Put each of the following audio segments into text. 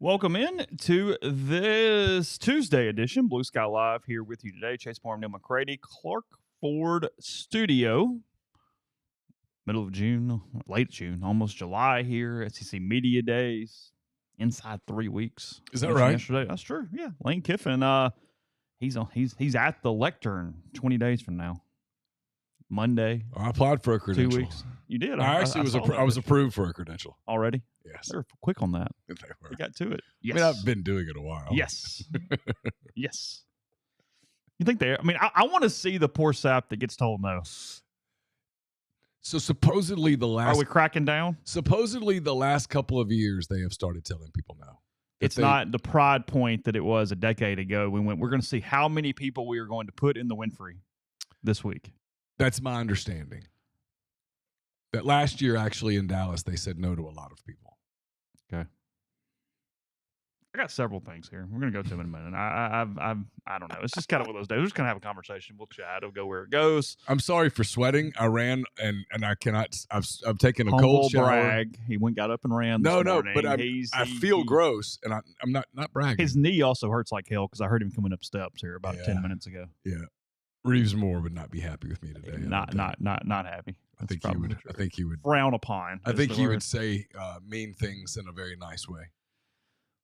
Welcome in to this Tuesday edition, Blue Sky Live, here with you today. Chase Parham, Neal, McCready, Clark Ford Studio. Middle of June, late June, almost July here. SEC Media Days, inside 3 weeks. Is that right? Yesterday, that's true. Yeah, Lane Kiffin. He's at the lectern 20 days from now. Monday. I applied for a credential. 2 weeks. You did. I was approved for a credential already. Yes, They're quick on that. they were. We got to it. Yes. I mean, I've been doing it a while. Yes. Yes. You think they? I mean, I want to see the poor sap that gets told no. So supposedly Are we cracking down? Supposedly the last couple of years they have started telling people no. It's not the pride point that it was a decade ago. We're going to see how many people we are going to put in the Winfrey this week. That's my understanding. That last year, actually, in Dallas, they said no to a lot of people. Okay. I got several things here. We're going to go to them in a minute. I don't know. It's just kind of one of those days. We're just going to have a conversation. We'll chat. It'll go where it goes. I'm sorry for sweating. I ran and I cannot. I've taken a Humble cold shower. brag. He got up and ran. No, morning. But I feel gross, and I'm not bragging. His knee also hurts like hell because I heard him coming up steps here about 10 minutes ago. Yeah. Reeves Moore would not be happy with me today. Not happy. I think he would frown upon. I think he would say mean things in a very nice way.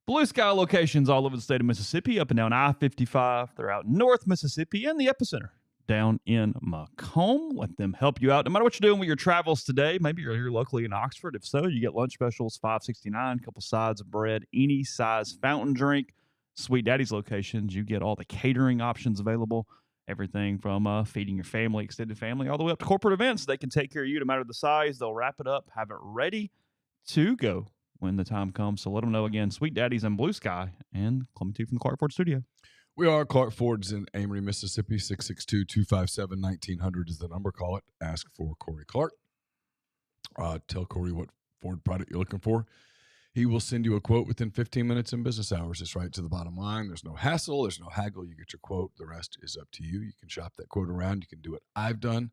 Blue Sky locations all over the state of Mississippi, up and down I-55. They're out North Mississippi and the epicenter down in Macomb. Let them help you out. No matter what you're doing with your travels today, maybe you're here locally in Oxford. If so, you get lunch specials, $5.69, a couple sides of bread, any size fountain drink. Sweet Daddy's locations, you get all the catering options available. Everything from feeding your family, extended family, all the way up to corporate events. They can take care of you no matter the size. They'll wrap it up, have it ready to go when the time comes. So let them know again. Sweet Daddy's and Blue Sky and Clemente from the Clark Ford Studio. We are Clark Ford's in Amory, Mississippi. 662-257-1900 is the number. Call it. Ask for Corey Clark. Tell Corey what Ford product you're looking for. He will send you a quote within 15 minutes in business hours. It's right to the bottom line. There's no hassle. There's no haggle. You get your quote. The rest is up to you. You can shop that quote around. You can do what I've done,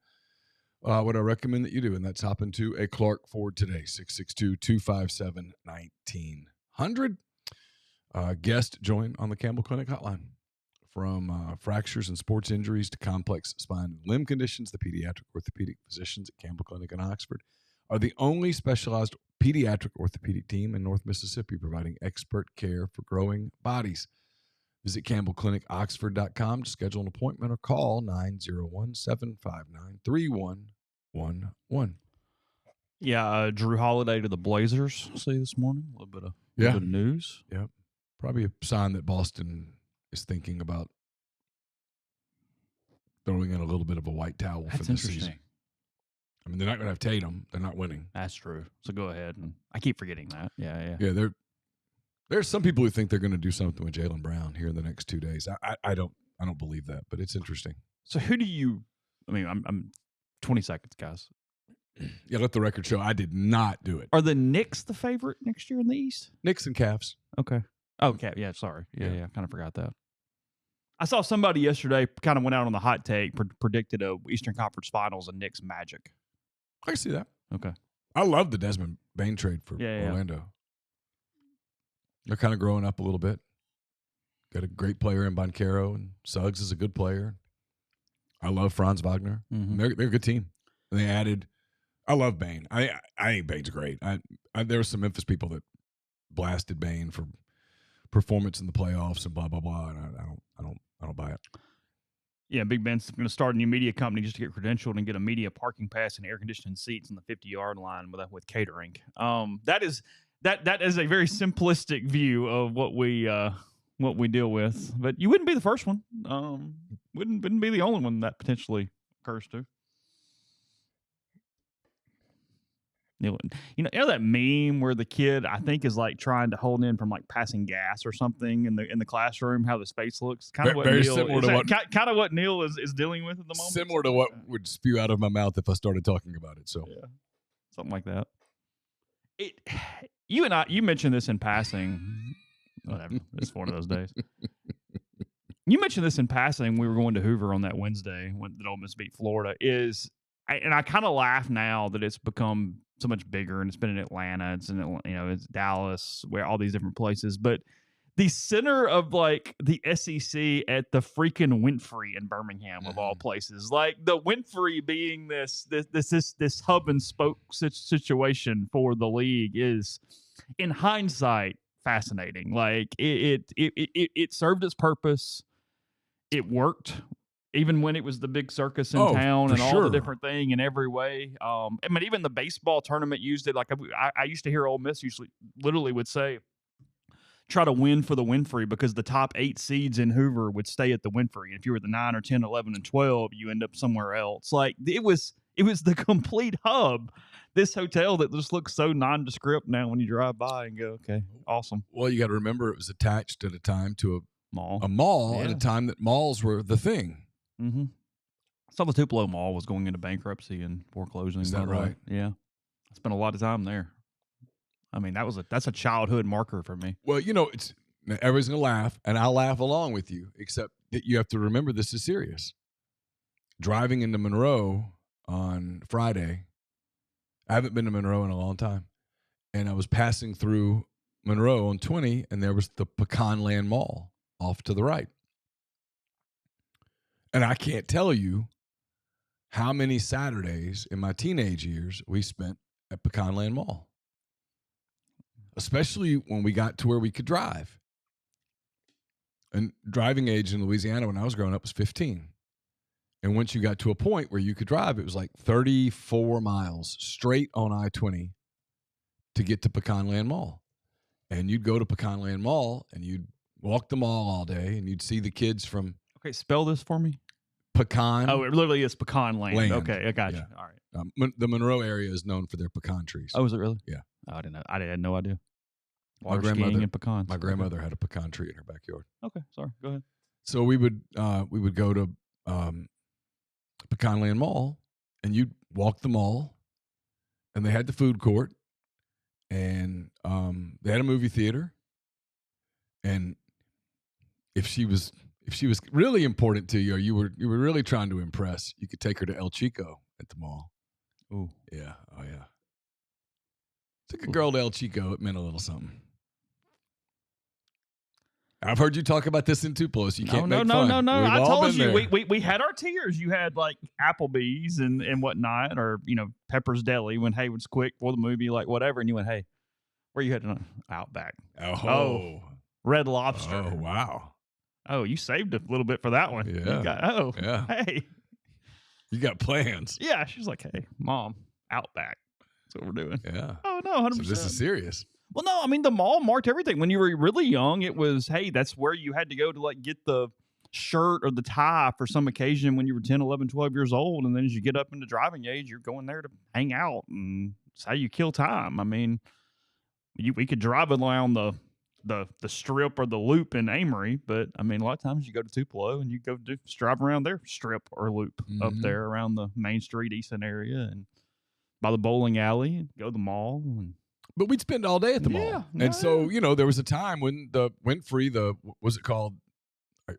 what I recommend that you do, and that's hop into a Clark Ford today, 662-257-1900. Guest join on the Campbell Clinic hotline. From fractures and sports injuries to complex spine and limb conditions, the pediatric orthopedic physicians at Campbell Clinic in Oxford are the only specialized pediatric orthopedic team in North Mississippi providing expert care for growing bodies. Visit CampbellClinicOxford.com to schedule an appointment or call 901-759-3111. Yeah, Drew Holiday to the Blazers, see this morning. A little bit of news. Yep. Probably a sign that Boston is thinking about throwing in a little bit of a white towel for this season. I mean, they're not going to have Tatum. They're not winning. That's true. So go ahead. And I keep forgetting that. Yeah. There's some people who think they're going to do something with Jaylen Brown here in the next 2 days. I don't believe that, but it's interesting. So who do you? I mean, I'm 20 seconds, guys. Yeah, let the record show. I did not do it. Are the Knicks the favorite next year in the East? Knicks and Cavs. Okay. Oh, okay. Yeah. Sorry. Yeah. Kind of forgot that. I saw somebody yesterday kind of went out on the hot take, predicted a Eastern Conference Finals and Knicks Magic. I can see that. Okay. I love the Desmond Bane trade for Orlando. They're kind of growing up a little bit. Got a great player in Banchero, and Suggs is a good player. I love Franz Wagner. Mm-hmm. They're a good team. And they added – I love Bane. I think Bane's great. There were some Memphis people that blasted Bane for performance in the playoffs and blah, blah, blah, and I don't buy it. Yeah, Big Ben's going to start a new media company just to get credentialed and get a media parking pass and air conditioned seats on the 50-yard line with catering. That is a very simplistic view of what we deal with. But you wouldn't be the first one. Wouldn't be the only one that potentially occurs to. You know that meme where the kid, I think, is like trying to hold in from like passing gas or something in the classroom, how his face looks. Kind of what Neal is dealing with at the moment. Similar to what would spew out of my mouth if I started talking about it. So yeah, something like that. You mentioned this in passing. Whatever. It's one of those days. You mentioned this in passing. We were going to Hoover on that Wednesday when the Ole Miss beat Florida. I kind of laugh now that it's become so much bigger and it's been in Atlanta, it's in it's Dallas, where all these different places, but the center of like the SEC at the freaking Winfrey in Birmingham of all places, like the Winfrey being this hub and spoke situation for the league is, in hindsight, fascinating. Like it served its purpose. It worked even when it was the big circus in town and all the different thing in every way. I mean, even the baseball tournament used it. Like I used to hear Ole Miss literally would say, try to win for the Winfrey, because the top 8 seeds in Hoover would stay at the Winfrey. And if you were the 9 or 10, 11, and 12, you end up somewhere else. Like it was the complete hub. This hotel that just looks so nondescript now when you drive by and go, okay, awesome. Well, you got to remember it was attached at a time to a mall at a time that malls were the thing. Mm-hmm. I saw the Tupelo Mall was going into bankruptcy and foreclosing. Is that right? Yeah. I spent a lot of time there. I mean, that's a childhood marker for me. Well, everybody's going to laugh, and I'll laugh along with you, except that you have to remember this is serious. Driving into Monroe on Friday, I haven't been to Monroe in a long time, and I was passing through Monroe on 20, and there was the Pecan Land Mall off to the right. And I can't tell you how many Saturdays in my teenage years we spent at Pecan Land Mall, especially when we got to where we could drive. And driving age in Louisiana when I was growing up was 15. And once you got to a point where you could drive, it was like 34 miles straight on I-20 to get to Pecan Land Mall. And you'd go to Pecan Land Mall and you'd walk the mall all day and you'd see the kids from... Okay, spell this for me. Pecan. Oh, it literally is Pecan Land. Okay, I got you. All right. The Monroe area is known for their pecan trees. Oh, is it really? Yeah. Oh, I didn't know. I had no idea. My grandmother had a pecan tree in her backyard. Okay, sorry. Go ahead. So we would go to Pecan Land Mall, and you'd walk the mall, and they had the food court, and they had a movie theater, and if she was really important to you, or you were really trying to impress, you could take her to El Chico at the mall. Ooh. Yeah. Oh, yeah. Took a girl to El Chico. It meant a little something. I've heard you talk about this in Tupelo, so you can't make fun. No. We've I all told been you, there. we had our tiers. You had like Applebee's and whatnot, or, Pepper's Deli when, hey, it was quick for the movie, like whatever. And you went, hey, where you heading? Outback. Oh. Red Lobster. Oh, wow. Oh, you saved a little bit for that one. Yeah. Yeah. Hey. You got plans. Yeah. She's like, hey, Mom, Outback. That's what we're doing. Yeah. Oh, no, 100%. So this is serious. Well, no, I mean, the mall marked everything. When you were really young, it was, hey, that's where you had to go to like get the shirt or the tie for some occasion when you were 10, 11, 12 years old. And then as you get up into driving age, you're going there to hang out, and it's how you kill time. I mean, we could drive around the strip or the loop in Amory, but I mean, a lot of times you go to Tupelo and you go drive around their strip or loop up there around the Main Street Easton area and by the bowling alley, and go to the mall. But we'd spend all day at the mall. And so, there was a time when the Winfrey, was it called? I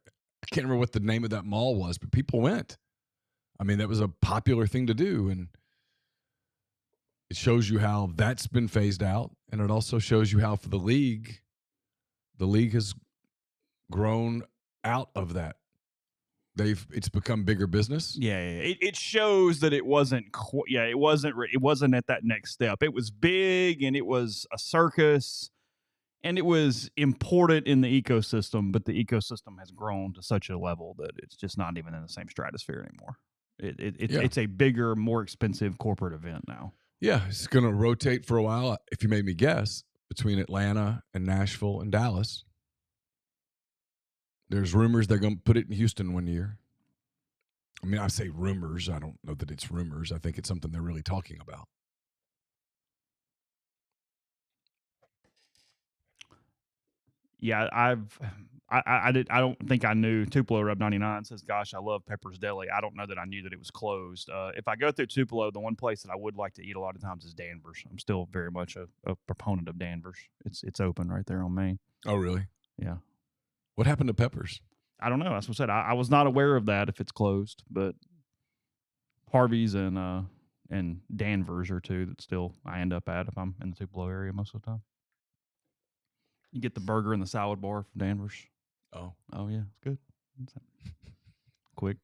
can't remember what the name of that mall was, but people went. I mean, that was a popular thing to do. And it shows you how that's been phased out. And it also shows you how for the league has grown out of that. It's become bigger business. Yeah. It shows that it wasn't. It wasn't at that next step. It was big and it was a circus, and it was important in the ecosystem. But the ecosystem has grown to such a level that it's just not even in the same stratosphere anymore. It's a bigger, more expensive corporate event now. Yeah, it's going to rotate for a while. If you made me guess, between Atlanta and Nashville and Dallas. There's rumors they're going to put it in Houston one year. I mean, I say rumors. I don't know that it's rumors. I think it's something they're really talking about. Yeah, I don't think I knew. Tupelo Rub 99 says, gosh, I love Pepper's Deli. I don't know that I knew that it was closed. If I go through Tupelo, the one place that I would like to eat a lot of times is Danvers. I'm still very much a proponent of Danvers. It's open right there on Main. Oh, really? Yeah. What happened to Peppers? I don't know. That's what I said. I was not aware of that if it's closed, but Harvey's and Danvers are two that still I end up at if I'm in the Tupelo area most of the time. You get the burger and the salad bar from Danvers. Oh yeah, it's good. It's quick.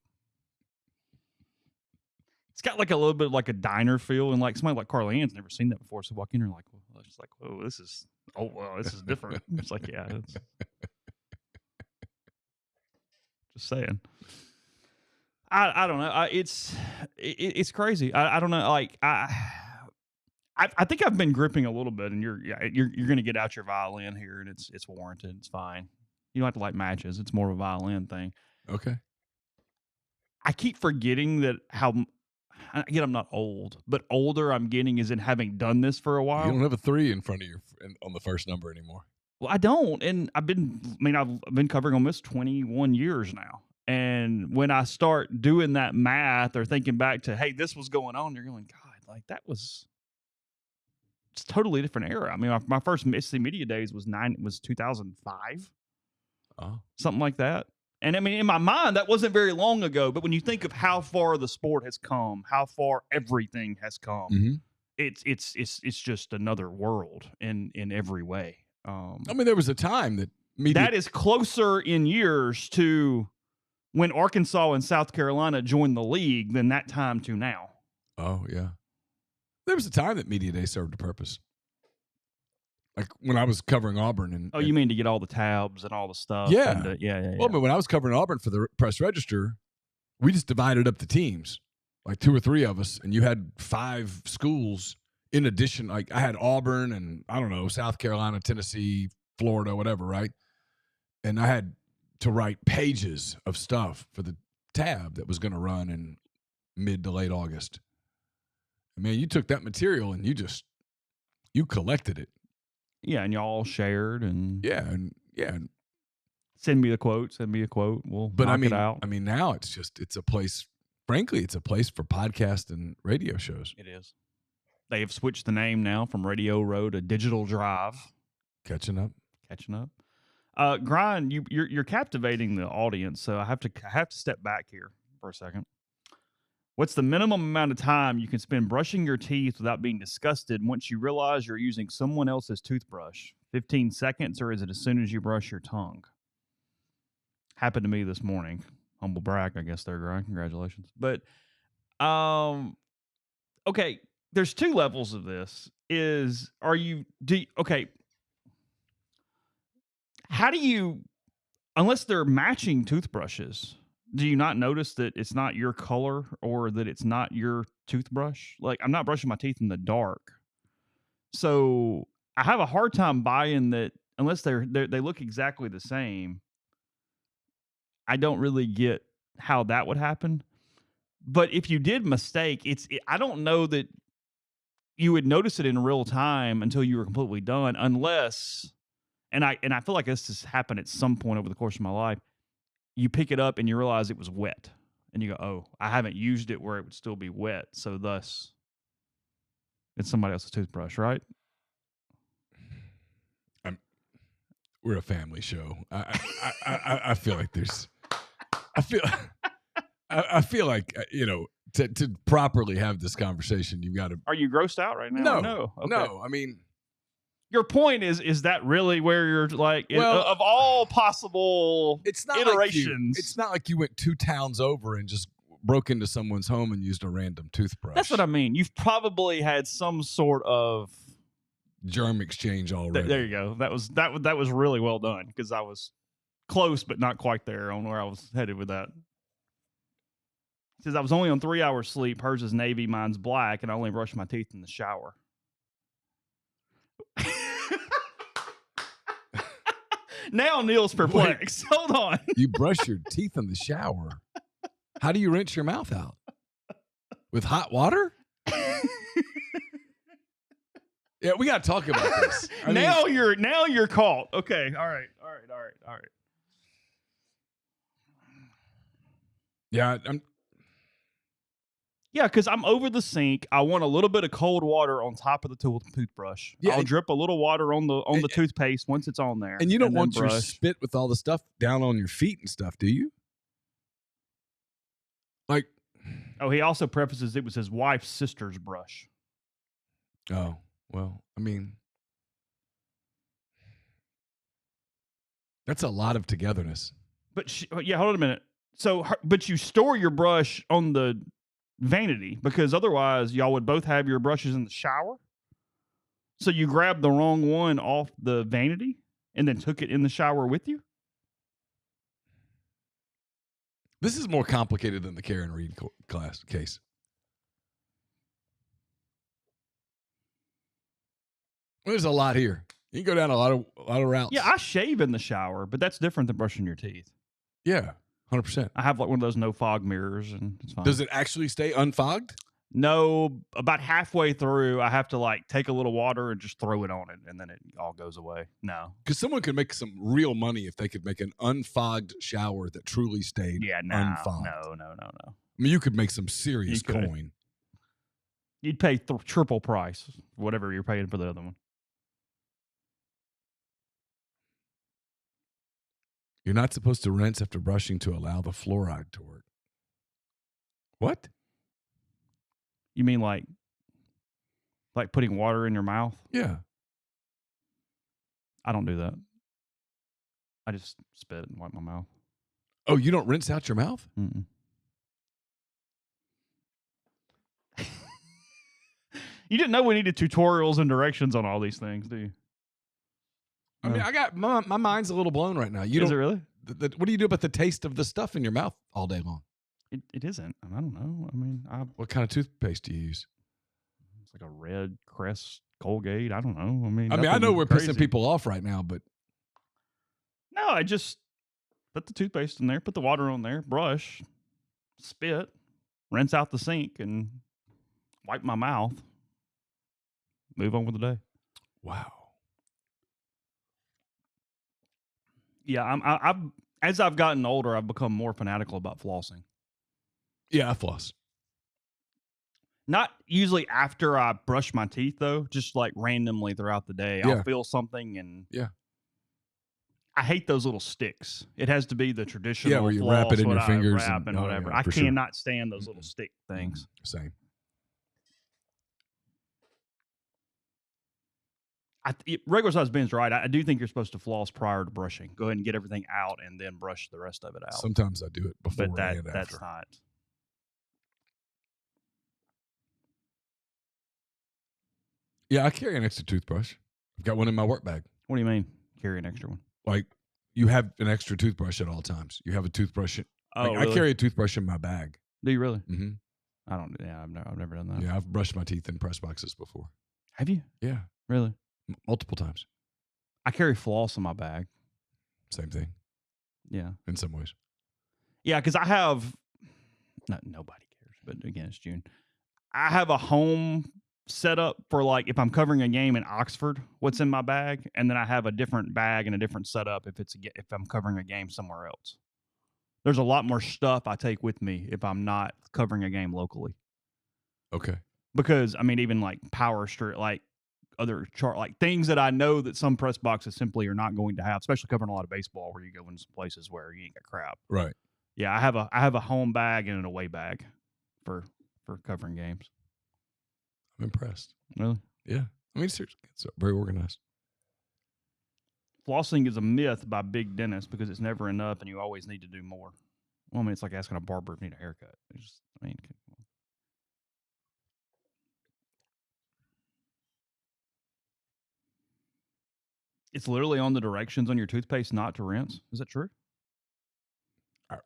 It's got like a little bit like a diner feel, and like somebody like Carl Ann's never seen that before. So walk in and like, well, it's like, oh, this is different. It's like, yeah, it's just saying. I don't know. It's crazy. I don't know. Like I think I've been gripping a little bit, and you're going to get out your violin here, and it's warranted. It's fine. You don't have to like matches. It's more of a violin thing. okay. I keep forgetting that again, I'm not old, but older I'm getting is in having done this for a while. You don't have a 3 in front of you on the first number anymore. Well, I don't, and I've been covering Ole Miss 21 years now. And when I start doing that math or thinking back to, hey, this was going on, you're going, God, like that was it's a totally different era. I mean, my first Mississippi Media Days was 2005, something like that. And I mean, in my mind, that wasn't very long ago. But when you think of how far the sport has come, how far everything has come, it's just another world in every way. I mean, there was a time that that is closer in years to when Arkansas and South Carolina joined the league than that time to now. Oh, yeah. There was a time that Media Day served a purpose. Like when I was covering Auburn. You mean to get all the tabs and all the stuff? Yeah. Yeah. Well, but when I was covering Auburn for the Press Register, we just divided up the teams, like 2 or 3 of us, and you had 5 schools in addition. Like I had Auburn and, I don't know, South Carolina, Tennessee, Florida, whatever, right? And I had to write pages of stuff for the tab that was going to run in mid to late August. Man, you took that material and you collected it. Yeah, and y'all shared and send me a quote. We'll knock it out. I mean, now it's a place. Frankly, it's a place for podcast and radio shows. It is. They have switched the name now from Radio Row to Digital Drive. Catching up. Grind, you're captivating the audience, so I have to step back here for a second. What's the minimum amount of time you can spend brushing your teeth without being disgusted once you realize you're using someone else's toothbrush? 15 seconds, or is it as soon as you brush your tongue? Happened to me this morning. Humble brag, I guess there, Grind. Congratulations. But, okay, there's 2 levels of this. How do you, unless they're matching toothbrushes, do you not notice that it's not your color or that it's not your toothbrush? Like, I'm not brushing my teeth in the dark. So I have a hard time buying that unless they look exactly the same. I don't really get how that would happen. But if you did mistake, I don't know that you would notice it in real time until you were completely done, unless, and I feel like this has happened at some point over the course of my life. You pick it up and you realize it was wet, and you go, "Oh, I haven't used it where it would still be wet, so thus it's somebody else's toothbrush," right? We're a family show. I feel like there's. I feel like to properly have this conversation, you've got to. Are you grossed out right now? No, Okay. no. I mean, your point is that really where you're like, of all possible iterations? It's not like you went 2 towns over and just broke into someone's home and used a random toothbrush. That's what I mean. You've probably had some sort of germ exchange already. There you go. That was really well done, because I was close but not quite there on where I was headed with that. It says I was only on 3 hours sleep. Hers is navy, mine's black, and I only brush my teeth in the shower. Now Neal's perplexed. Wait, hold on. You brush your teeth in the shower. How do you rinse your mouth out? With hot water? Yeah, we got to talk about this. Now you're caught. Okay. All right. Yeah, Yeah, because I'm over the sink. I want a little bit of cold water on top of the toothbrush. Yeah, I'll drip a little water on the toothpaste once it's on there. And you don't want your spit with all the stuff down on your feet and stuff, do you? Like, Oh, he also prefaces it was his wife's sister's brush. Oh, well, I mean, that's a lot of togetherness. But hold on a minute. So, but you store your brush on the vanity because otherwise y'all would both have your brushes in the shower. So you grabbed the wrong one off the vanity and then took it in the shower with you? This is more complicated than the Karen Reed case. There's a lot here. You can go down a lot of routes. Yeah, I shave in the shower, but that's different than brushing your teeth. Yeah, 100%. I have like one of those no fog mirrors, and it's fine. Does it actually stay unfogged? No, about halfway through, I have to like take a little water and just throw it on it, and then it all goes away. No, because someone could make some real money if they could make an unfogged shower that truly stayed unfogged. No. I mean, you could make some serious coin. You'd pay triple price, whatever you're paying for the other one. You're not supposed to rinse after brushing to allow the fluoride to work. What? You mean like putting water in your mouth? Yeah. I don't do that. I just spit and wipe my mouth. Oh, you don't rinse out your mouth? Mm-mm. You didn't know we needed tutorials and directions on all these things, do you? I mean, I got my mind's a little blown right now. Is it really? What do you do about the taste of the stuff in your mouth all day long? It isn't. I don't know. I mean, what kind of toothpaste do you use? It's like a red Crest Colgate. I don't know. I know we're pissing people off right now, but no, I just put the toothpaste in there, put the water on there, brush, spit, rinse out the sink, and wipe my mouth. Move on with the day. Wow. Yeah, as I've gotten older, I've become more fanatical about flossing. Yeah, I floss. Not usually after I brush my teeth, though. Just like randomly throughout the day, I'll feel something, and I hate those little sticks. It has to be the traditional. Where you floss, wrap it in your fingers and whatever. I cannot stand those little stick things. Same. Regular size Ben's right. I do think you're supposed to floss prior to brushing. Go ahead and get everything out, and then brush the rest of it out. Sometimes I do it before and after. That's not. Yeah, I carry an extra toothbrush. I've got one in my work bag. What do you mean, carry an extra one? Like, you have an extra toothbrush at all times. You have a toothbrush. Really? I carry a toothbrush in my bag. Do you really? Mm-hmm. I don't. Yeah, I've never done that. Yeah, I've brushed my teeth in press boxes before. Have you? Yeah. Really? Multiple times. I carry floss in my bag. Same thing. Yeah. In some ways. Yeah, because I have. Nobody cares, but again, it's June. I have a home setup for like if I'm covering a game in Oxford, what's in my bag, and then I have a different bag and a different setup if I'm covering a game somewhere else. There's a lot more stuff I take with me if I'm not covering a game locally. Okay. Because even like power strip, like other chart, like things that I know that some press boxes simply are not going to have, especially covering a lot of baseball where you go into some places where you ain't got crap. Right. Yeah, I have a home bag and an away bag for covering games. I'm impressed. Really? Yeah. Seriously, it's very organized. Flossing is a myth by big dentists because it's never enough and you always need to do more. Well, it's like asking a barber if you need a haircut. It's literally on the directions on your toothpaste not to rinse. Is that true?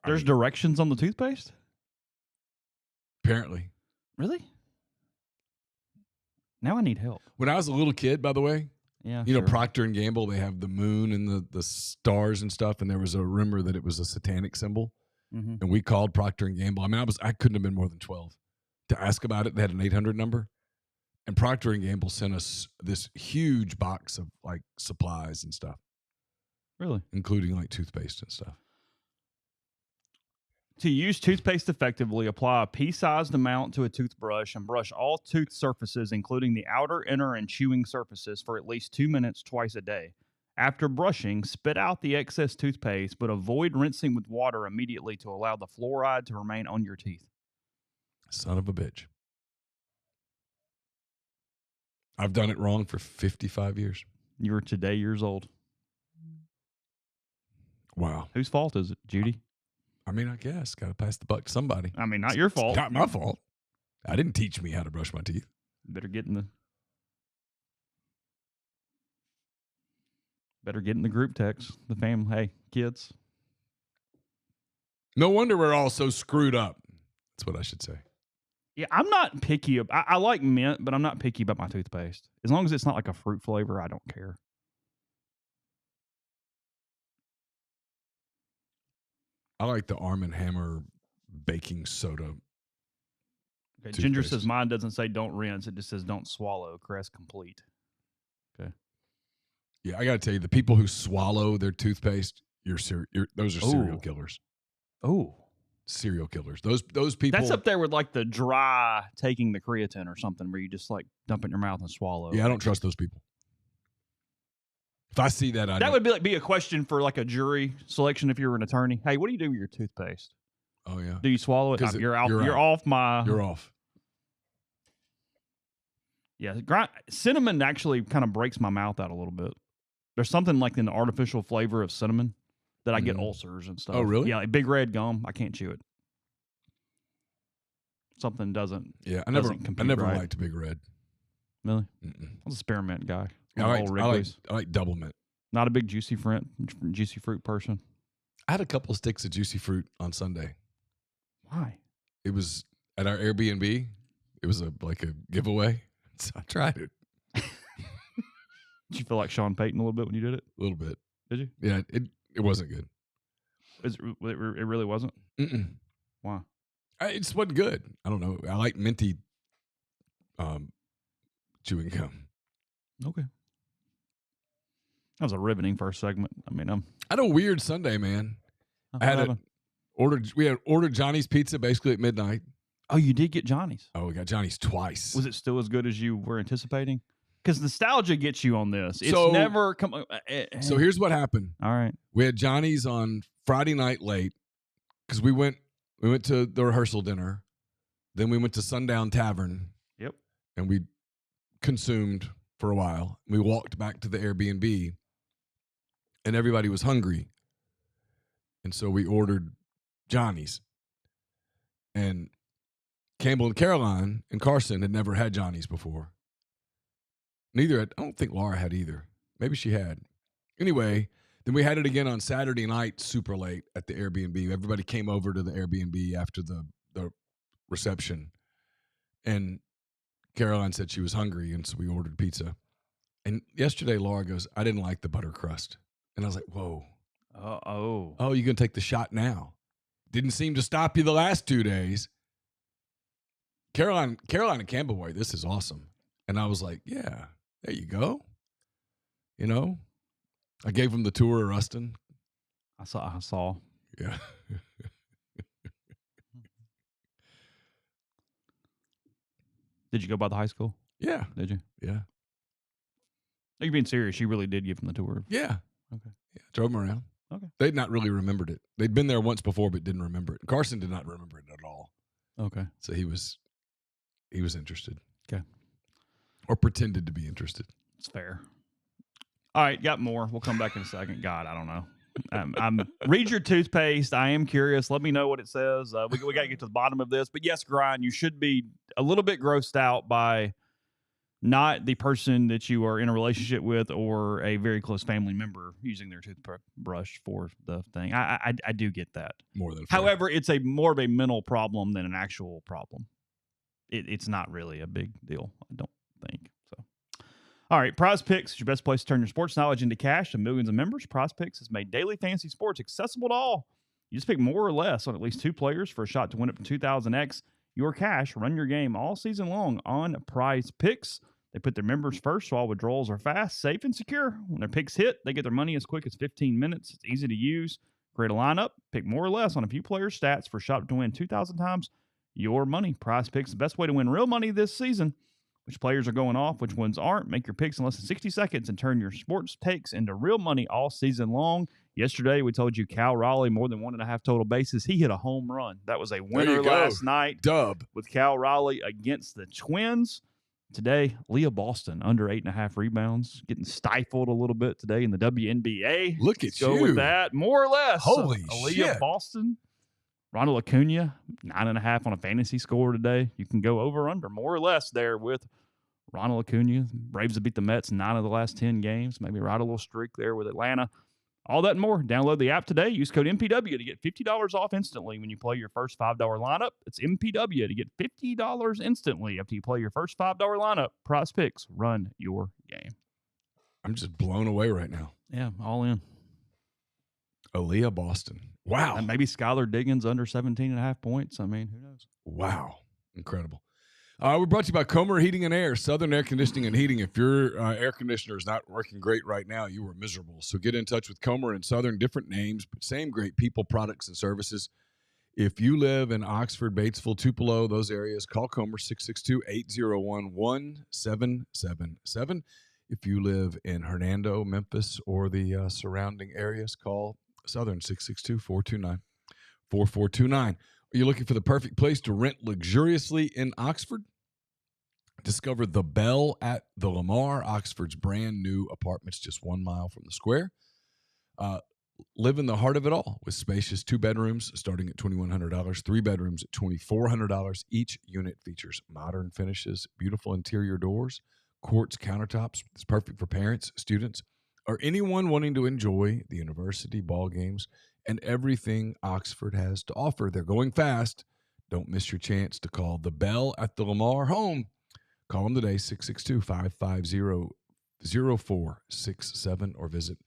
There's directions on the toothpaste? Apparently. Really? Now I need help. When I was a little kid, by the way, sure. Procter & Gamble, they have the moon and the stars and stuff, and there was a rumor that it was a satanic symbol. Mm-hmm. And we called Procter & Gamble. I couldn't have been more than 12 to ask about it. They had an 800 number. And Procter & Gamble sent us this huge box of like supplies and stuff. Really? Including like toothpaste and stuff. To use toothpaste effectively, apply a pea-sized amount to a toothbrush and brush all tooth surfaces, including the outer, inner, and chewing surfaces, for at least 2 minutes twice a day. After brushing, spit out the excess toothpaste, but avoid rinsing with water immediately to allow the fluoride to remain on your teeth. Son of a bitch. I've done it wrong for 55 years. You were today years old. Wow. Whose fault is it, Judy? I mean, I guess. Got to pass the buck to somebody. I mean, not your fault. It's not my fault. I didn't teach me how to brush my teeth. Better get in the group text. The family. Hey, kids. No wonder we're all so screwed up. That's what I should say. Yeah, I'm not picky. I like mint, but I'm not picky about my toothpaste. As long as it's not like a fruit flavor, I don't care. I like the Arm & Hammer baking soda. Okay, Ginger says mine doesn't say don't rinse. It just says don't swallow. Crest complete. Okay. Yeah, I got to tell you, the people who swallow their toothpaste, those are serial killers. Oh. Serial killers. Those people. That's up there with like the dry taking the creatine or something where you just like dump it in your mouth and swallow. Yeah, I don't trust those people. If I see that, that would be a question for like a jury selection if you were an attorney. Hey, what do you do with your toothpaste? Oh yeah. Do you swallow it? You're off. You're off. Yeah, cinnamon actually kind of breaks my mouth out a little bit. There's something like in the artificial flavor of cinnamon that I get ulcers and stuff. Oh, really? Yeah, like Big Red gum. I can't chew it. Something doesn't. Yeah, I never liked Big Red. Really? I was a spearmint guy. I like double mint. Not a big juicy fruit person. I had a couple of sticks of juicy fruit on Sunday. Why? It was at our Airbnb. It was like a giveaway, so I tried it. Did you feel like Sean Payton a little bit when you did it? A little bit. Did you? Yeah, it wasn't good. It really wasn't? Mm-mm. Why? It just wasn't good. I don't know. I like minty chewing gum. Okay. That was a riveting first segment. I mean, I had a weird Sunday, man. We had ordered Johnny's Pizza basically at midnight. Oh, you did get Johnny's? Oh, we got Johnny's twice. Was it still as good as you were anticipating? Because nostalgia gets you on this. It's never come. So here's what happened. All right. We had Johnny's on Friday night late because we went to the rehearsal dinner. Then we went to Sundown Tavern. Yep. And we consumed for a while. We walked back to the Airbnb and everybody was hungry. And so we ordered Johnny's. And Campbell and Caroline and Carson had never had Johnny's before. I don't think Laura had either. Maybe she had. Anyway, then we had it again on Saturday night, super late at the Airbnb. Everybody came over to the Airbnb after the reception. And Caroline said she was hungry, and so we ordered pizza. And yesterday, Laura goes, I didn't like the butter crust. And I was like, whoa. Oh, you're going to take the shot now. Didn't seem to stop you the last 2 days. Caroline and Campbell were, this is awesome. And I was like, yeah, there you go. You know, I gave them the tour of Ruston. I saw. Yeah. Did you go by the high school? Yeah. Did you? Yeah. Are you being serious? You really did give them the tour? Yeah. Okay. Yeah. Drove them around. Okay. They'd not really remembered it. They'd been there once before, but didn't remember it. Carson did not remember it at all. Okay. So he was interested. Okay. Or pretended to be interested. It's fair. All right, got more. We'll come back in a second. God, I don't know. Read your toothpaste. I am curious. Let me know what it says. We got to get to the bottom of this. But yes, Grind, you should be a little bit grossed out by not the person that you are in a relationship with or a very close family member using their toothbrush for the thing. I do get that. More than fair. However, it's more of a mental problem than an actual problem. It's not really a big deal, I don't think. So, all right, Prize Picks is your best place to turn your sports knowledge into cash to millions of members. Prize Picks has made daily fantasy sports accessible to all. You just pick more or less on at least 2 players for a shot to win up to 2,000x your cash. Run your game all season long on Prize Picks. They put their members first, so all withdrawals are fast, safe, and secure. When their picks hit, they get their money as quick as 15 minutes. It's easy to use. Create a lineup, pick more or less on a few players' stats for a shot to win 2,000 times your money. Prize Picks is the best way to win real money this season. which players are going off, which ones aren't. Make your picks in less than 60 seconds and turn your sports takes into real money all season long. Yesterday, we told you Cal Raleigh, more than 1.5 total bases. He hit a home run. That was a winner last night. Dub. With Cal Raleigh against the Twins. Today, Leah Boston, under 8.5 rebounds, getting stifled a little bit today in the WNBA. Look Let's at go you. with that. More or less. Holy Leah shit. Boston. Ronald Acuna, 9.5 on a fantasy score today. You can go over under, more or less there with Ronald Acuna. Braves have beat the Mets 9 of the last 10 games. Maybe ride a little streak there with Atlanta. All that and more. Download the app today. Use code MPW to get $50 off instantly when you play your first $5 lineup. It's MPW to get $50 instantly after you play your first $5 lineup. Prize Picks, run your game. I'm just blown away right now. Yeah, all in. Aaliyah Boston. Wow. And maybe Skylar Diggins under 17.5 points. I mean, who knows? Wow. Incredible. We're brought to you by Comer Heating and Air, Southern Air Conditioning and Heating. If your air conditioner is not working great right now, you are miserable. So get in touch with Comer and Southern, different names, but same great people, products, and services. If you live in Oxford, Batesville, Tupelo, those areas, call Comer 662-801-1777. If you live in Hernando, Memphis, or the surrounding areas, call Southern 662-429-4429. Are you looking for the perfect place to rent luxuriously in Oxford? Discover The Bell at the Lamar, Oxford's brand new apartments just 1 mile from the square. Live in the heart of it all with spacious 2 bedrooms starting at $2,100, 3 bedrooms at $2,400. Each unit features modern finishes, beautiful interior doors, quartz countertops. It's perfect for parents, students, or anyone wanting to enjoy the university ball games and everything Oxford has to offer. They're going fast. Don't miss your chance to call The Bell at the Lamar home. Call them today, 662-550-0467, or visit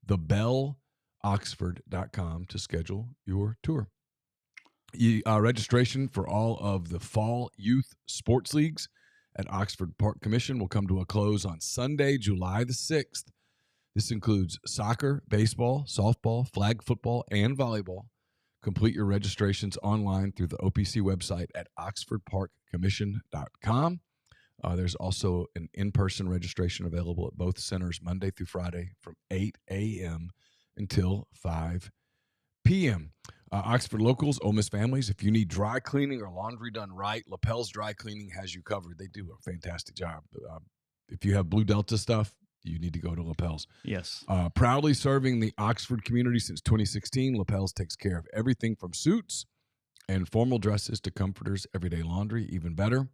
thebeloxford.com to schedule your tour. Registration for all of the fall youth sports leagues at Oxford Park Commission will come to a close on Sunday, July the 6th. This includes soccer, baseball, softball, flag football, and volleyball. Complete your registrations online through the OPC website at oxfordparkcommission.com. There's also an in-person registration available at both centers Monday through Friday from 8 a.m. until 5 p.m. Oxford locals, Ole Miss families, if you need dry cleaning or laundry done right, Lapel's Dry Cleaning has you covered. They do a fantastic job. If you have Blue Delta stuff, you need to go to Lapel's. Yes. Proudly serving the Oxford community since 2016, Lapel's takes care of everything from suits and formal dresses to comforters, everyday laundry, even better.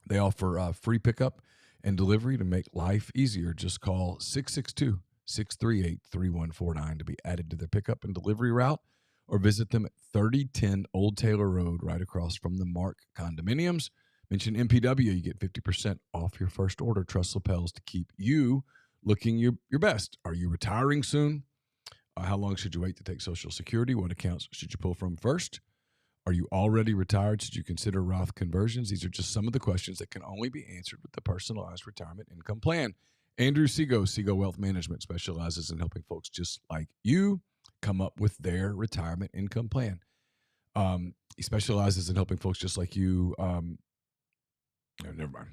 They offer free pickup and delivery to make life easier. Just call 662-638-3149 to be added to their pickup and delivery route, or visit them at 3010 Old Taylor Road, right across from the Mark Condominiums. Mention MPW, you get 50% off your first order. Trust Lapels to keep you looking your best. Are you retiring soon? How long should you wait to take Social Security? What accounts should you pull from first? Are you already retired? Should you consider Roth conversions? These are just some of the questions that can only be answered with the personalized retirement income plan. Andrew Seago Wealth Management specializes in helping folks just like you come up with their retirement income plan. He specializes in helping folks just like you. Never mind.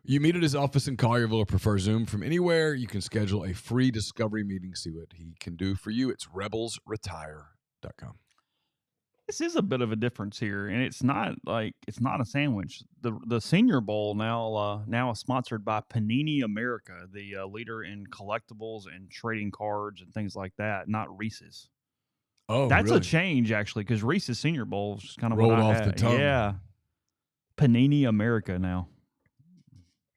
You meet at his office in Collierville or prefer Zoom from anywhere. You can schedule a free discovery meeting. See what he can do for you. It's rebelsretire.com. This is a bit of a difference here, and it's not a sandwich. The Senior Bowl now is sponsored by Panini America, the leader in collectibles and trading cards and things like that, not Reese's. Oh, that's really? a change actually, because Reese's Senior Bowl is kind of rolled what I off had. the tongue. Yeah, Panini America now.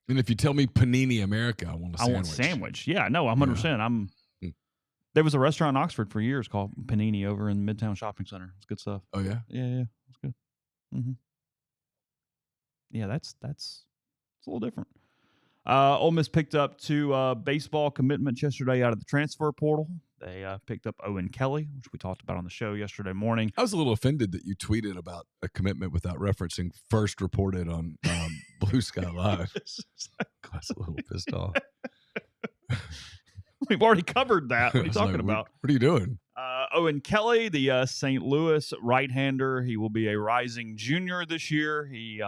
And if you tell me Panini America, I want a sandwich. I want sandwich. Yeah, no, 100%. There was a restaurant in Oxford for years called Panini over in Midtown Shopping Center. It's good stuff. Oh, yeah? Yeah. It's good. Mm-hmm. Yeah, that's a little different. Ole Miss picked up 2 baseball commitments yesterday out of the transfer portal. They picked up Owen Kelly, which we talked about on the show yesterday morning. I was a little offended that you tweeted about a commitment without referencing first reported on Blue Sky Live. I was a little pissed off. We've already covered that. What are you talking like, about? What are you doing? Owen Kelly, the St. Louis right-hander. He will be a rising junior this year. He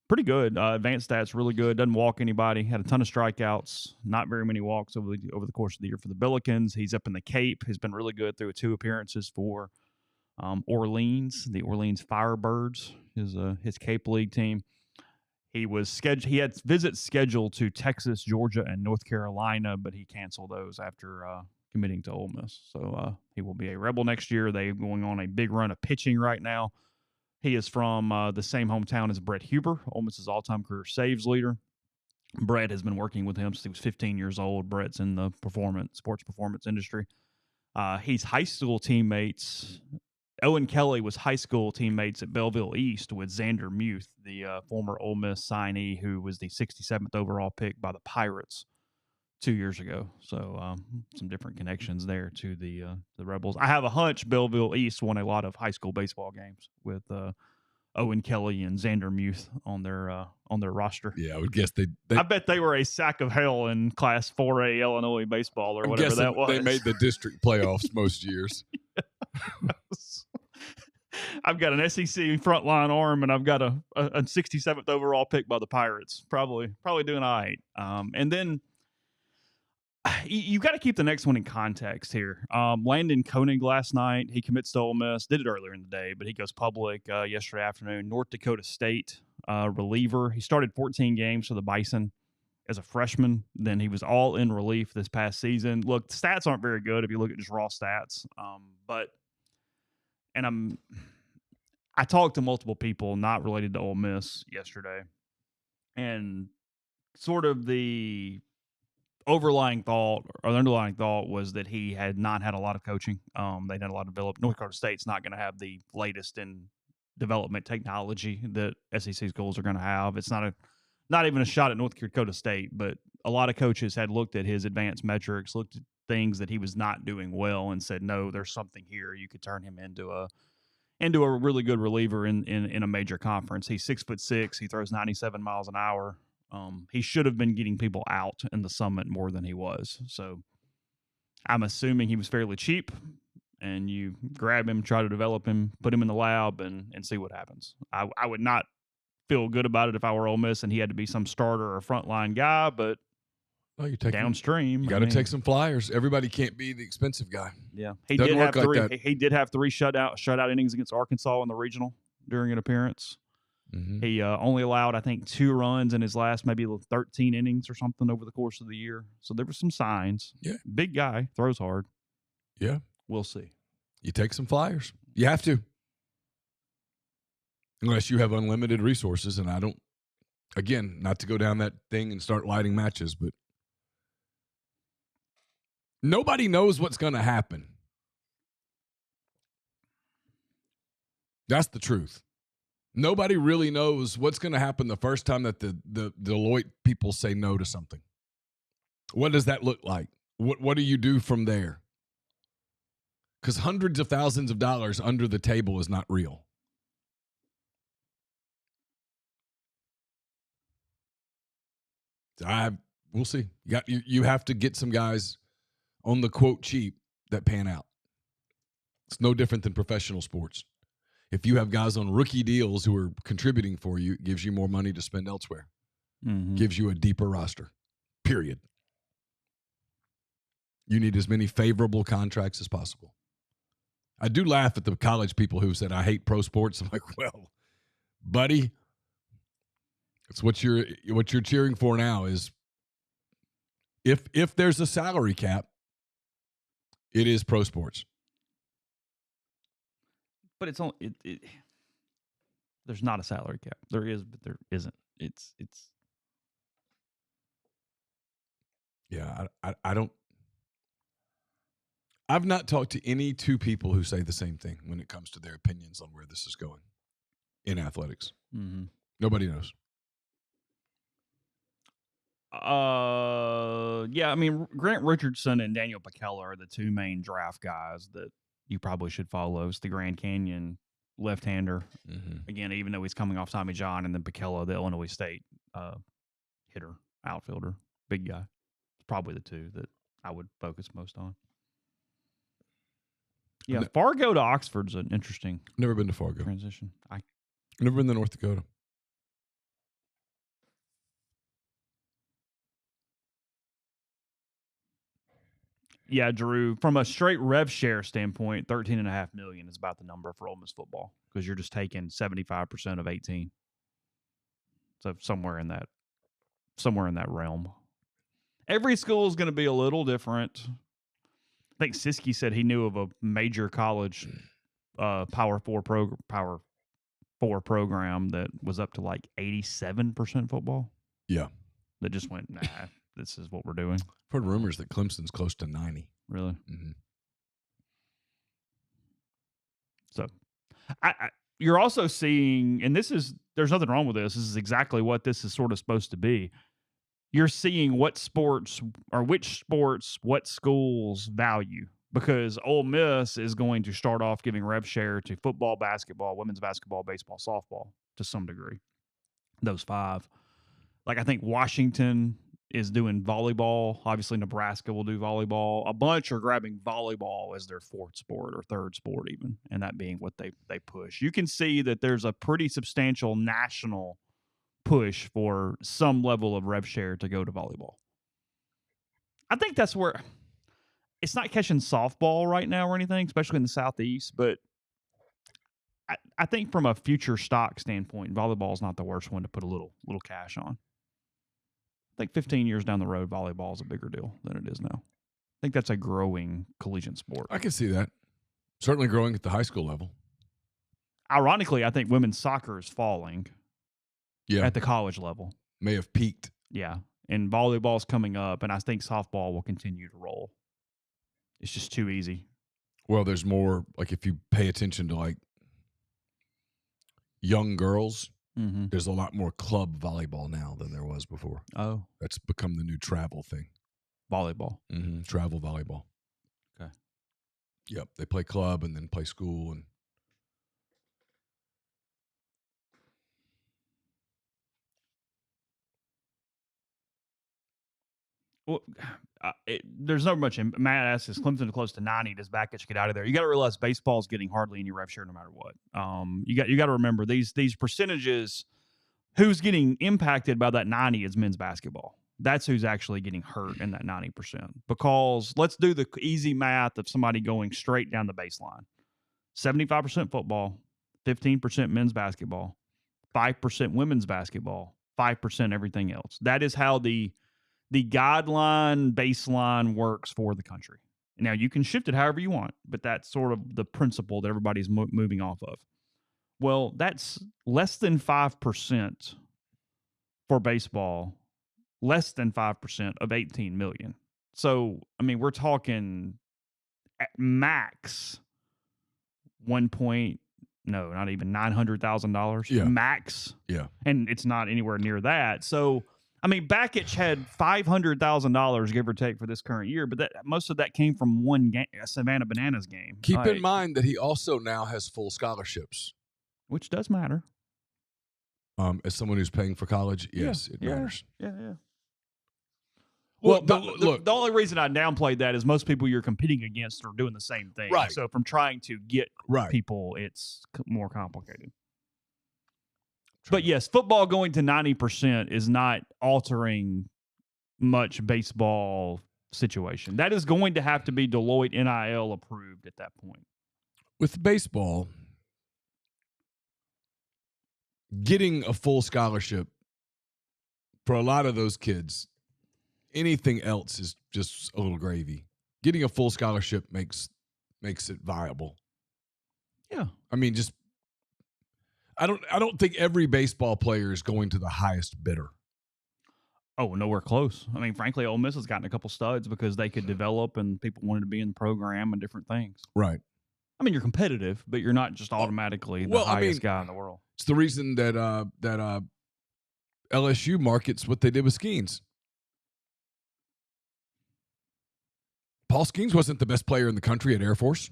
pretty good. Advanced stats really good. Doesn't walk anybody. Had a ton of strikeouts. Not very many walks over the course of the year for the Billikens. He's up in the Cape. He's been really good through 2 appearances for Orleans, the Orleans Firebirds, his Cape League team. He had visits scheduled to Texas, Georgia, and North Carolina, but he canceled those after committing to Ole Miss. So he will be a Rebel next year. They're going on a big run of pitching right now. He is from the same hometown as Brett Huber, Ole Miss's all-time career saves leader. Brett has been working with him since he was 15 years old. Brett's in the sports performance industry. He's high school teammates. Owen Kelly was high school teammates at Belleville East with Xander Muth, the former Ole Miss signee who was the 67th overall pick by the Pirates 2 years ago. So some different connections there to the Rebels. I have a hunch Belleville East won a lot of high school baseball games with Owen Kelly and Xander Muth on their roster. Yeah, I would guess they I bet they were a sack of hell in Class 4A Illinois baseball or whatever that was. They made the district playoffs most years. I've got an SEC frontline arm, and I've got a 67th overall pick by the Pirates. Probably doing all right. And then you got to keep the next one in context here. Landon Koenig last night, he commits to Ole Miss. Did it earlier in the day, but he goes public yesterday afternoon. North Dakota State reliever. He started 14 games for the Bison as a freshman. Then he was all in relief this past season. Look, the stats aren't very good if you look at just raw stats. I talked to multiple people not related to Ole Miss yesterday, and sort of the underlying thought was that he had not had a lot of coaching. They'd had a lot of development. North Dakota State's not going to have the latest in development technology that SEC schools are going to have. It's not even a shot at North Dakota State, but a lot of coaches had looked at his advanced metrics, looked at things that he was not doing well, and said, no, there's something here. You could turn him into a really good reliever in a major conference. He's 6'6". He throws 97 miles an hour. He should have been getting people out in the Summit more than he was. So I'm assuming he was fairly cheap, and you grab him, try to develop him, put him in the lab, and see what happens. I would not feel good about it if I were Ole Miss and he had to be some starter or frontline guy, but you take downstream. You got to take some flyers. Everybody can't be the expensive guy. Yeah, he did have three. He did have 3 shutout innings against Arkansas in the regional during an appearance. Mm-hmm. He only allowed, I think, 2 runs in his last maybe 13 innings or something over the course of the year. So there were some signs. Yeah, big guy, throws hard. Yeah, we'll see. You take some flyers. You have to, unless you have unlimited resources. And I don't. Again, not to go down that thing and start lighting matches, but nobody knows what's going to happen. That's the truth. Nobody really knows what's going to happen the first time that the Deloitte people say no to something. What does that look like? What do you do from there? Because hundreds of thousands of dollars under the table is not real. We'll see. You have to get some guys on the quote cheap that pan out. It's no different than professional sports. If you have guys on rookie deals who are contributing for you, it gives you more money to spend elsewhere. Mm-hmm. Gives you a deeper roster, period. You need as many favorable contracts as possible. I do laugh at the college people who said, I hate pro sports. I'm like, well, buddy, it's what you're cheering for now is if there's a salary cap, it is pro sports. But it's only there's not a salary cap. There is, but there isn't. It's yeah. I don't. I've not talked to any 2 people who say the same thing when it comes to their opinions on where this is going in athletics. Mm-hmm. Nobody knows. Yeah. I mean, Grant Richardson and Daniel Pacella are the 2 main draft guys that you probably should follow. It's the Grand Canyon left-hander. Mm-hmm. Again, even though he's coming off Tommy John, and then Pacella, the Illinois State hitter, outfielder, big guy. It's probably the 2 that I would focus most on. Yeah, Fargo to Oxford's an interesting. Never been to Fargo. Transition. Never been to North Dakota. Yeah, Drew, from a straight rev share standpoint, $13.5 million is about the number for Ole Miss football because you're just taking 75% of 18. So somewhere in that realm. Every school is going to be a little different. I think Siskey said he knew of a major college Power 4 program that was up to like 87% football. Yeah. That just went, nah, this is what we're doing. I've heard rumors that Clemson's close to 90. Really? Mm-hmm. So you're also seeing, and there's nothing wrong with this. This is exactly what this is sort of supposed to be. You're seeing what schools value, because Ole Miss is going to start off giving rev share to football, basketball, women's basketball, baseball, softball to some degree. Those 5. Like I think Washington is doing volleyball. Obviously, Nebraska will do volleyball. A bunch are grabbing volleyball as their 4th sport or 3rd sport even, and that being what they push. You can see that there's a pretty substantial national push for some level of rev share to go to volleyball. I think that's where it's not catching softball right now or anything, especially in the Southeast, but I think from a future stock standpoint, volleyball is not the worst one to put a little cash on. I think 15 years down the road, volleyball is a bigger deal than it is now. I think that's a growing collegiate sport. I can see that. Certainly growing at the high school level. Ironically, I think women's soccer is falling at the college level. May have peaked. Yeah. And volleyball's coming up, and I think softball will continue to roll. It's just too easy. Well, there's more, like if you pay attention to like young girls, there's a lot more club volleyball now than there was before. Oh. That's become the new travel thing. Volleyball. Mm-hmm. Travel volleyball. Okay. Yep. They play club and then play school. And well, there's not much. Matt asks, is Clemson close to 90? Does Bakich get out of there? You got to realize baseball's getting hardly any rev share no matter what. You got to remember these percentages. Who's getting impacted by that 90 is men's basketball. That's who's actually getting hurt in that 90%. Because let's do the easy math of somebody going straight down the baseline. 75% football, 15% men's basketball, 5% women's basketball, 5% everything else. That is how the guideline baseline works for the country. Now, you can shift it however you want, but that's sort of the principle that everybody's moving off of. Well, that's less than 5% for baseball, less than 5% of 18 million. So, I mean, we're talking at max not even $900,000. Yeah. Max. Yeah. And it's not anywhere near that. So, I mean, Bakich had $500,000, give or take, for this current year, but most of that came from one game, a Savannah Bananas game. Keep in mind that he also now has full scholarships. Which does matter. As someone who's paying for college, yes, it matters. Yeah. Well, the only reason I downplayed that is most people you're competing against are doing the same thing. Right. So from trying to get people, it's more complicated. But yes, football going to 90% is not altering much baseball situation. That is going to have to be Deloitte NIL approved at that point. With baseball, getting a full scholarship for a lot of those kids, anything else is just a little gravy. Getting a full scholarship makes it viable. Yeah. I mean, just I don't think every baseball player is going to the highest bidder. Oh, nowhere close. I mean, frankly, Ole Miss has gotten a couple studs because they could develop and people wanted to be in the program and different things. Right. I mean, you're competitive, but you're not just automatically the highest guy in the world. It's the reason that LSU markets what they did with Skeens. Paul Skeens wasn't the best player in the country at Air Force.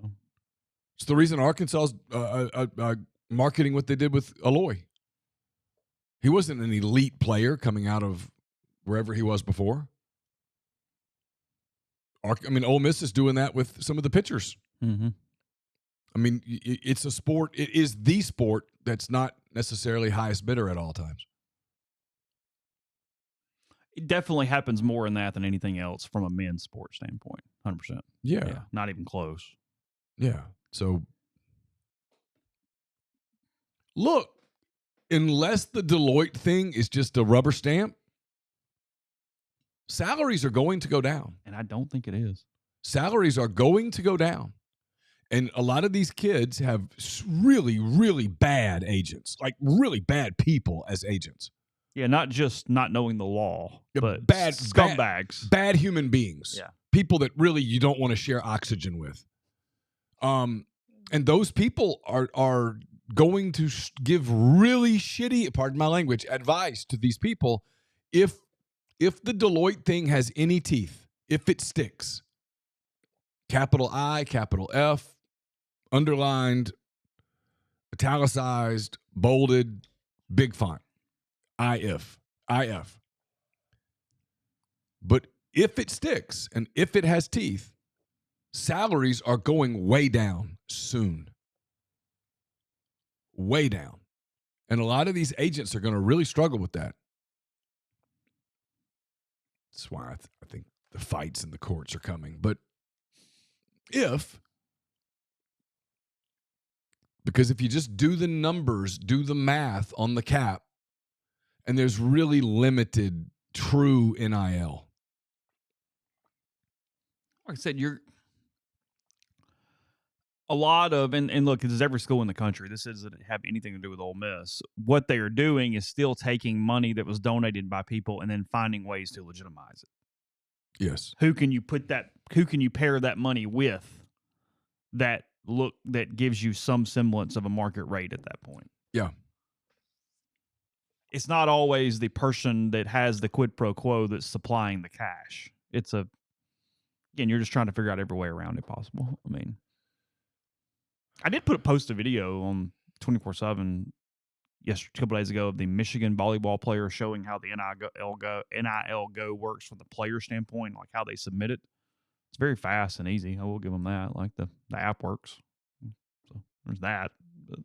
No. It's the reason Arkansas's marketing what they did with Aloy. He wasn't an elite player coming out of wherever he was before. Ole Miss is doing that with some of the pitchers. Mm-hmm. I mean, it's a sport. It is the sport that's not necessarily highest bidder at all times. It definitely happens more in that than anything else from a men's sports standpoint. 100%. Yeah. Not even close. Yeah. So, look, unless the Deloitte thing is just a rubber stamp, salaries are going to go down. And I don't think it is. Salaries are going to go down. And a lot of these kids have really, really bad agents, like really bad people as agents. Yeah, not just not knowing the law, but bad scumbags. Bad human beings. Yeah. People that really you don't want to share oxygen with. And those people are going to give really shitty, pardon my language, advice to these people if the Deloitte thing has any teeth, if it sticks. Capital I, capital F, underlined, italicized, bolded, big font. IF. But if it sticks and if it has teeth, salaries are going way down soon. Way down. And a lot of these agents are going to really struggle with that. That's why I think the fights in the courts are coming. But because if you just do the numbers, do the math on the cap, and there's really limited true NIL. Like I said, you're a lot of, and look, this is every school in the country. This doesn't have anything to do with Ole Miss. What they are doing is still taking money that was donated by people and then finding ways to legitimize it. Yes. Who can you pair that money with that gives you some semblance of a market rate at that point? Yeah. It's not always the person that has the quid pro quo that's supplying the cash. Again, you're just trying to figure out every way around it possible. I mean, I did post a video on 24/7 a couple days ago of the Michigan volleyball player showing how the NIL Go works from the player standpoint, like how they submit it. It's very fast and easy. I will give them that. Like the app works. So there's that. But,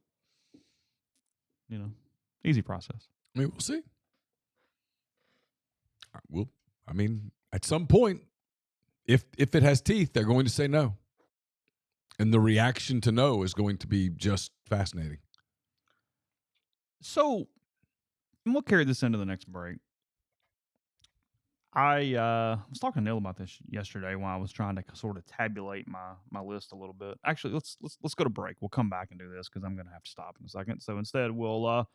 easy process. I mean, we'll see. At some point, if it has teeth, they're going to say no. And the reaction to no is going to be just fascinating. So, and we'll carry this into the next break. I was talking to Neal about this yesterday when I was trying to sort of tabulate my list a little bit. Actually, let's go to break. We'll come back and do this because I'm going to have to stop in a second. So instead, we'll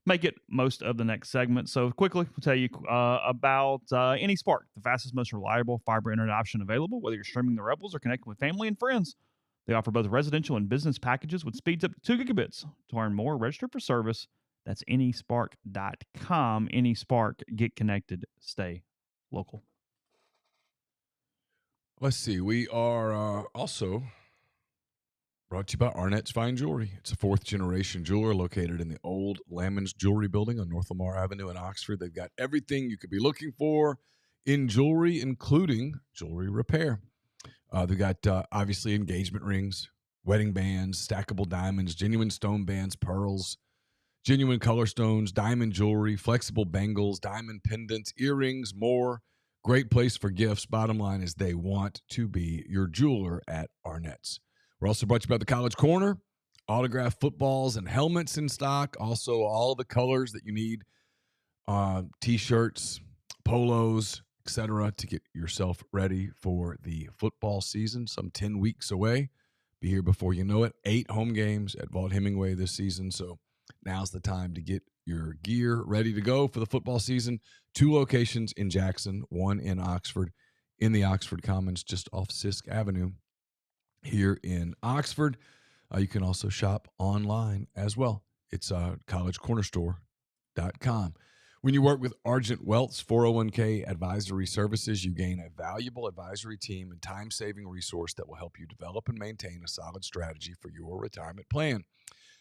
make it most of the next segment. So quickly, we'll tell you about AnySpark, the fastest, most reliable fiber internet option available, whether you're streaming the Rebels or connecting with family and friends. They offer both residential and business packages with speeds up to 2 gigabits. To learn more, register for service. That's AnySpark.com. AnySpark, get connected, stay local. Let's see. We are also brought to you by Arnett's Fine Jewelry. It's a 4th-generation jeweler located in the old Lammon's Jewelry Building on North Lamar Avenue in Oxford. They've got everything you could be looking for in jewelry, including jewelry repair. They've got, obviously, engagement rings, wedding bands, stackable diamonds, genuine stone bands, pearls, genuine color stones, diamond jewelry, flexible bangles, diamond pendants, earrings, more. Great place for gifts. Bottom line is they want to be your jeweler at Arnett's. We're also brought to you by the College Corner. Autographed footballs and helmets in stock. Also, all the colors that you need. T-shirts, polos, etc., to get yourself ready for the football season. Some 10 weeks away. Be here before you know it. 8 home games at Vaught-Hemingway this season. So now's the time to get your gear ready to go for the football season. 2 locations in Jackson, 1 in Oxford, in the Oxford Commons, just off Sisk Avenue here in Oxford. You can also shop online as well. It's collegecornerstore.com. When you work with Argent Wealth's 401k advisory services, you gain a valuable advisory team and time-saving resource that will help you develop and maintain a solid strategy for your retirement plan.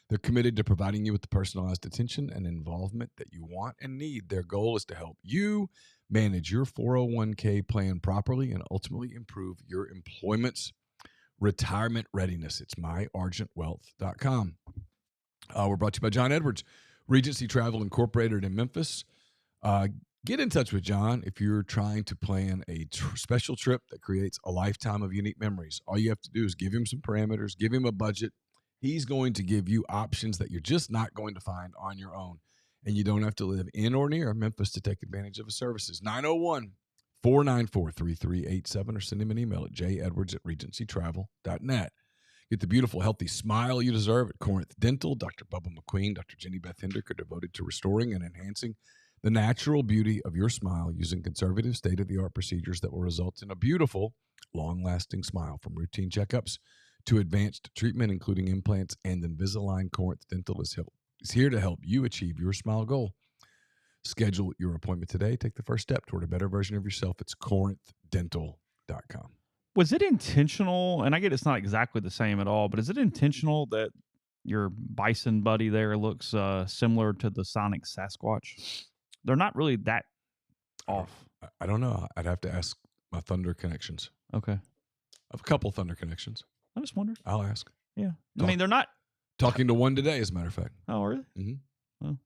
They're committed to providing you with the personalized attention and involvement that you want and need. Their goal is to help you manage your 401k plan properly and ultimately improve your employment's retirement readiness. It's myargentwealth.com. We're brought to you by John Edwards, Regency Travel Incorporated in Memphis. Get in touch with John if you're trying to plan a special trip that creates a lifetime of unique memories. All you have to do is give him some parameters, give him a budget. He's going to give you options that you're just not going to find on your own. And you don't have to live in or near Memphis to take advantage of his services. 901-494-3387 or send him an email at jedwards@regencytravel.net. Get the beautiful, healthy smile you deserve at Corinth Dental. Dr. Bubba McQueen, Dr. Jenny Beth Hendrick are devoted to restoring and enhancing the natural beauty of your smile using conservative, state-of-the-art procedures that will result in a beautiful, long-lasting smile. From routine checkups to advanced treatment, including implants and Invisalign, Corinth Dental is here to help you achieve your smile goal. Schedule your appointment today. Take the first step toward a better version of yourself. It's corinthdental.com. Was it intentional? And I get it's not exactly the same at all, but is it intentional that your bison buddy there looks similar to the Sonic Sasquatch? They're not really that off. I don't know. I'd have to ask my Thunder connections. Okay. I have a couple Thunder connections. I just wondered. I'll ask. Yeah. I mean, they're not. Talking to one today, as a matter of fact. Oh, really? Mm-hmm. Oh.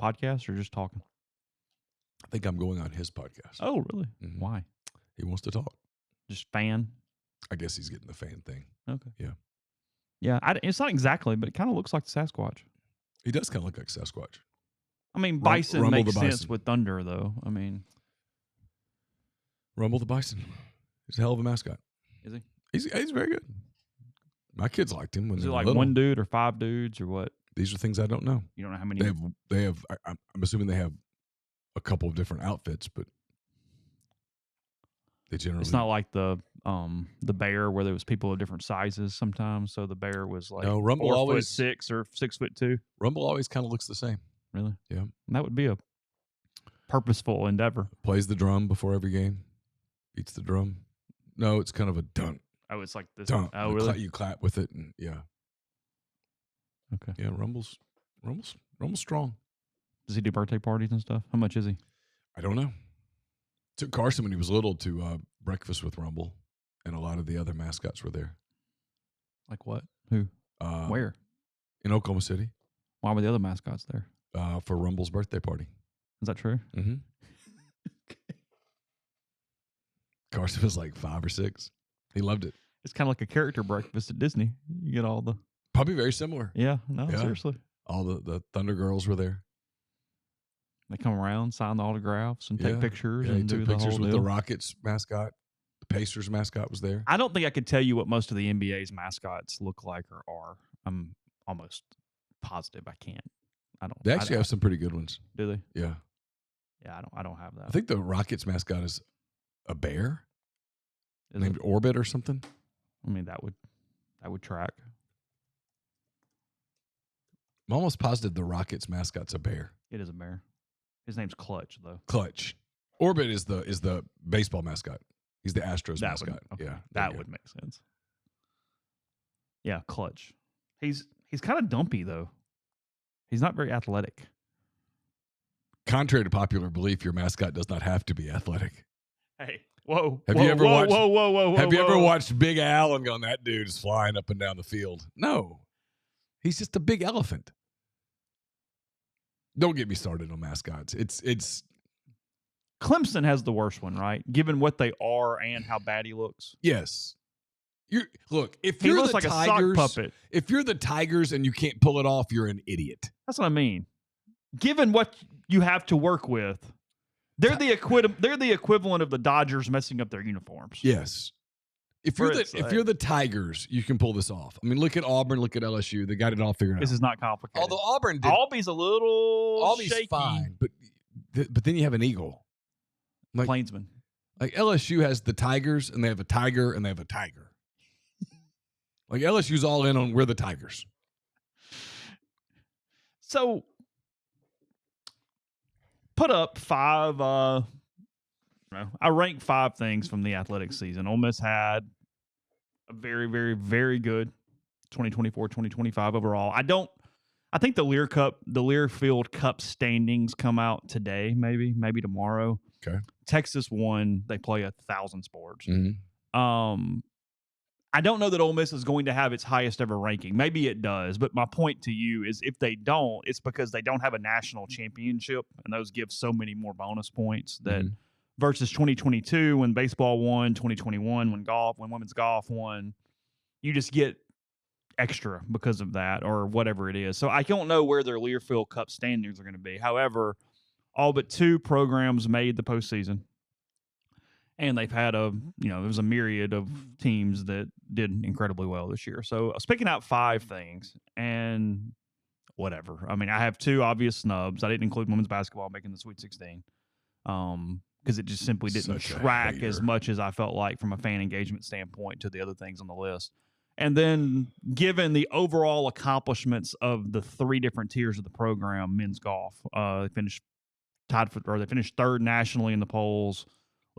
Podcast or just talking? I think I'm going on his podcast. Oh, really? Mm-hmm. Why? He wants to talk. Just fan? I guess he's getting the fan thing. Okay. Yeah. Yeah. It's not exactly, but it kind of looks like the Sasquatch. He does kind of look like Sasquatch. I mean, bison Rumble makes the sense bison. with thunder, though. I mean, Rumble the bison. He's a hell of a mascot. is he? He's very good. My kids liked him when Is they it were like little. one dude or five dudes or what? These are things I don't know. You don't know how many? They have. I'm assuming they have a couple of different outfits, but they generally. It's not like the bear where there was people of different sizes sometimes. So the bear was like No, Rumble 4'6" or 6'2". Rumble always kind of looks the same. Really? Yeah. And that would be a purposeful endeavor. Plays the drum before every game. Beats the drum. No, it's kind of a dunk. Oh, it's like this. Dunk. Oh, really? You clap with it, and yeah. Okay. Yeah, Rumble's strong. Does he do birthday parties and stuff? How much is he? I don't know. Took Carson when he was little to breakfast with Rumble, and a lot of the other mascots were there. Like what? Who? Where? In Oklahoma City. Why were the other mascots there? For Rumble's birthday party. Is that true? Mm-hmm. Okay. Carson was like 5 or 6. He loved it. It's kind of like a character breakfast at Disney. You get all the... Probably very similar. Yeah, no, Yeah. seriously. All the Thunder girls were there. They come around, sign the autographs, and take Yeah. pictures Yeah, he and took do the pictures whole with deal. the Rockets mascot. The Pacers mascot was there. I don't think I could tell you what most of the NBA's mascots look like or are. I'm almost positive I can't. I don't. They actually have some pretty good ones. Do they? Yeah. Yeah, I don't have that. I think the Rockets mascot is a bear Is named it? Orbit or something. I mean, that would track. I'm almost positive the Rockets mascot's a bear. It is a bear. His name's Clutch, though. Clutch. Orbit is the baseball mascot. He's the Astros That mascot. would, okay. Yeah. That would make sense. Yeah, Clutch. He's kind of dumpy though. He's not very athletic. Contrary to popular belief, your mascot does not have to be athletic. Hey, whoa! Have whoa, you ever whoa, watched? Whoa! Have you ever watched Big Al and gone, that dude is flying up and down the field? No, he's just a big elephant. Don't get me started on mascots. It's Clemson has the worst one, right? Given what they are and how bad he looks. yes. Look, if He you're looks the like Tigers, a sock puppet. if you're the Tigers and you can't pull it off, you're an idiot. That's what I mean. Given what you have to work with, they're the equivalent of the Dodgers messing up their uniforms. Yes. If you're the Tigers, you can pull this off. I mean, look at Auburn, look at LSU. They got it all figured out. This is not complicated. Although Auburn did. Albie's a little Albie's shaky. fine, but then you have an eagle. Like, Plainsman. Like LSU has the Tigers, and they have a tiger, and they have a tiger. Like LSU's all in on we're the Tigers. So put up 5. I ranked 5 things from the athletic season. Ole Miss had a very, very, very good 2024-2025 overall. I think the Learfield Cup standings come out today, maybe tomorrow. Okay. Texas won. They play 1,000 sports. Mm-hmm. I don't know that Ole Miss is going to have its highest ever ranking. Maybe it does, but my point to you is if they don't, it's because they don't have a national championship, and those give so many more bonus points that versus 2022 when baseball won, 2021 when women's golf won, you just get extra because of that or whatever it is. So I don't know where their Learfield Cup standings are going to be. However, all but 2 programs made the postseason. And they've had there was a myriad of teams that did incredibly well this year. So I was picking out 5 things and whatever. I mean, I have 2 obvious snubs. I didn't include women's basketball making the Sweet 16 because it just simply didn't track as much as I felt like from a fan engagement standpoint to the other things on the list. And then given the overall accomplishments of the 3 different tiers of the program, men's golf, they finished 3rd nationally in the polls.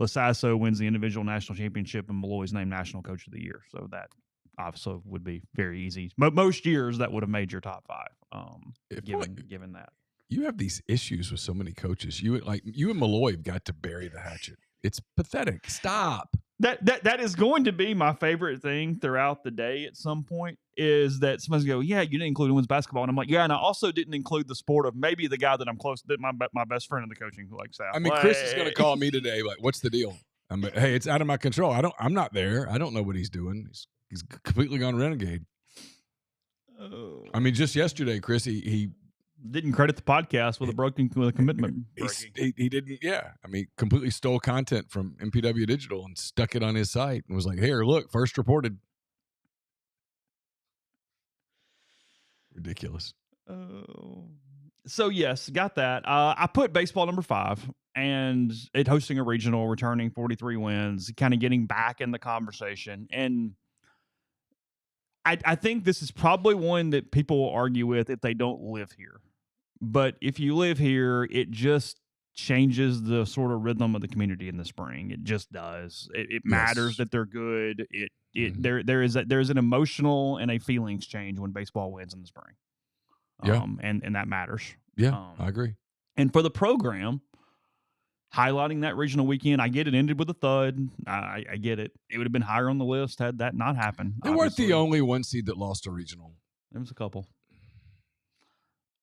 Lasasso wins the individual national championship, and Malloy's named National Coach of the Year. So that obviously would be very easy. But most years, that would have made your top 5, given that. You have these issues with so many coaches. You and Malloy have got to bury the hatchet. It's pathetic. Stop. That is going to be my favorite thing throughout the day at some point is that somebody's go, yeah, you didn't include women's basketball. And I'm like, yeah, and I also didn't include the sport of maybe the guy that I'm close to, my best friend in the coaching staff. I mean, Chris is going to call me today. Like, what's the deal? I'm like, hey, it's out of my control. I'm not there. I don't know what he's doing. He's completely gone renegade. Oh. I mean, just yesterday, Chris, he didn't credit the podcast with a commitment. He didn't. Yeah, I mean, completely stole content from MPW Digital and stuck it on his site and was like, "Here, look, first reported." Ridiculous. So yes, got that. I put baseball number 5 and it hosting a regional, returning 43 wins, kind of getting back in the conversation. And I think this is probably one that people will argue with if they don't live here. But if you live here, it just changes the sort of rhythm of the community in the spring. It just does. It matters that they're good. There is an emotional and a feelings change when baseball wins in the spring. And that matters. Yeah, I agree. And for the program, highlighting that regional weekend, I get it ended with a thud. I get it. It would have been higher on the list had that not happened. They weren't the only 1 seed that lost a regional. There was a couple.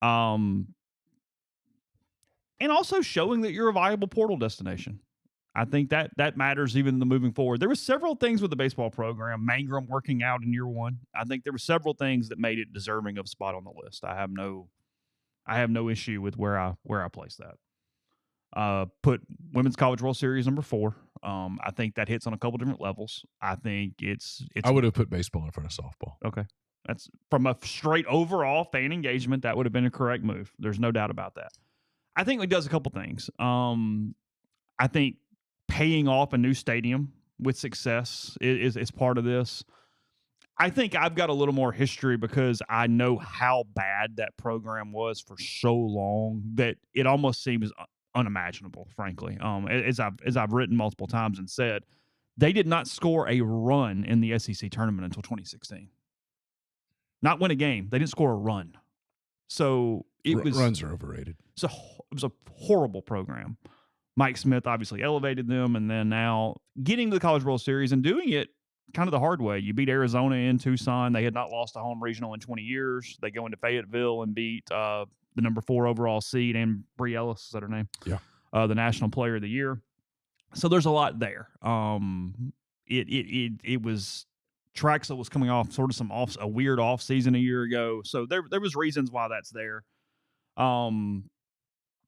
And also showing that you're a viable portal destination. I think that matters even in the moving forward. There were several things with the baseball program. Mangrum working out in year 1. I think there were several things that made it deserving of a spot on the list. I have no issue with where I place that. Put Women's College World Series number 4. I think that hits on a couple different levels. I think it's. I would have put baseball in front of softball. Okay. That's from a straight overall fan engagement. That would have been a correct move. There's no doubt about that. I think it does a couple things. I think paying off a new stadium with success is part of this. I think I've got a little more history because I know how bad that program was for so long that it almost seems unimaginable, frankly. As I've written multiple times and said, they did not score a run in the SEC tournament until 2016. Not win a game. They didn't score a run. So runs are overrated. So it was a horrible program. Mike Smith obviously elevated them, and then now getting to the College World Series and doing it kind of the hard way. You beat Arizona in Tucson. They had not lost a home regional in 20 years. They go into Fayetteville and beat the number 4 overall seed, and Brie Ellis, is that her name? Yeah. The National Player of the Year. So there's a lot there. It was Traxel was coming off sort of a weird off season a year ago. So there was reasons why that's there.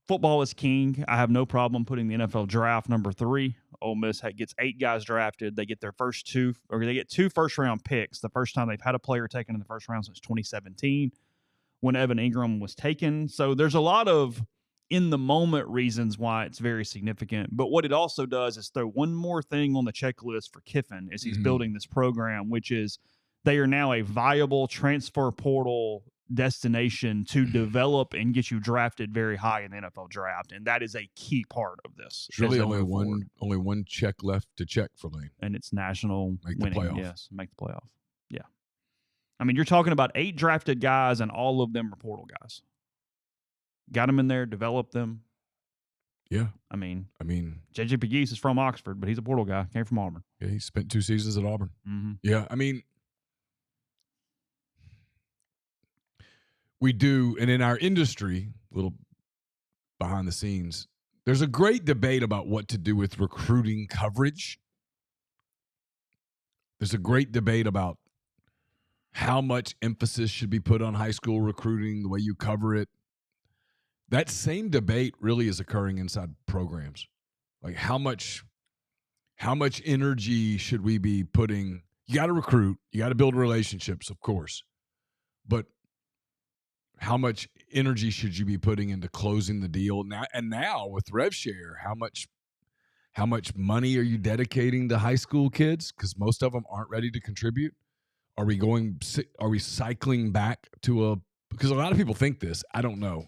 Football is king. I have no problem putting the NFL draft number 3. Ole Miss gets 8 guys drafted. They get their they get 2 first-round picks. The first time they've had a player taken in the first round since 2017 when Evan Ingram was taken. So there's a lot of in-the-moment reasons why it's very significant. But what it also does is throw one more thing on the checklist for Kiffin as he's building this program, which is they are now a viable transfer portal destination to develop and get you drafted very high in the NFL draft, and that is a key part of this. There's really only one check left to check for Lane, and it's national make winning. The playoff. Yes, make the playoff. Yeah, I mean you're talking about 8 drafted guys, and all of them are portal guys. Got them in there, developed them. Yeah. I mean, J.J. Pegues is from Oxford, but he's a portal guy. Came from Auburn. Yeah, he spent 2 seasons at Auburn. Mm-hmm. Yeah, I mean, we do, and in our industry, a little behind the scenes, there's a great debate about what to do with recruiting coverage. There's a great debate about how much emphasis should be put on high school recruiting, the way you cover it. That same debate really is occurring inside programs. Like how much energy should we be putting? You got to recruit, you got to build relationships, of course. But how much energy should you be putting into closing the deal? Now with RevShare, how much money are you dedicating to high school kids? Because most of them aren't ready to contribute. Are we cycling back to because a lot of people think this. I don't know.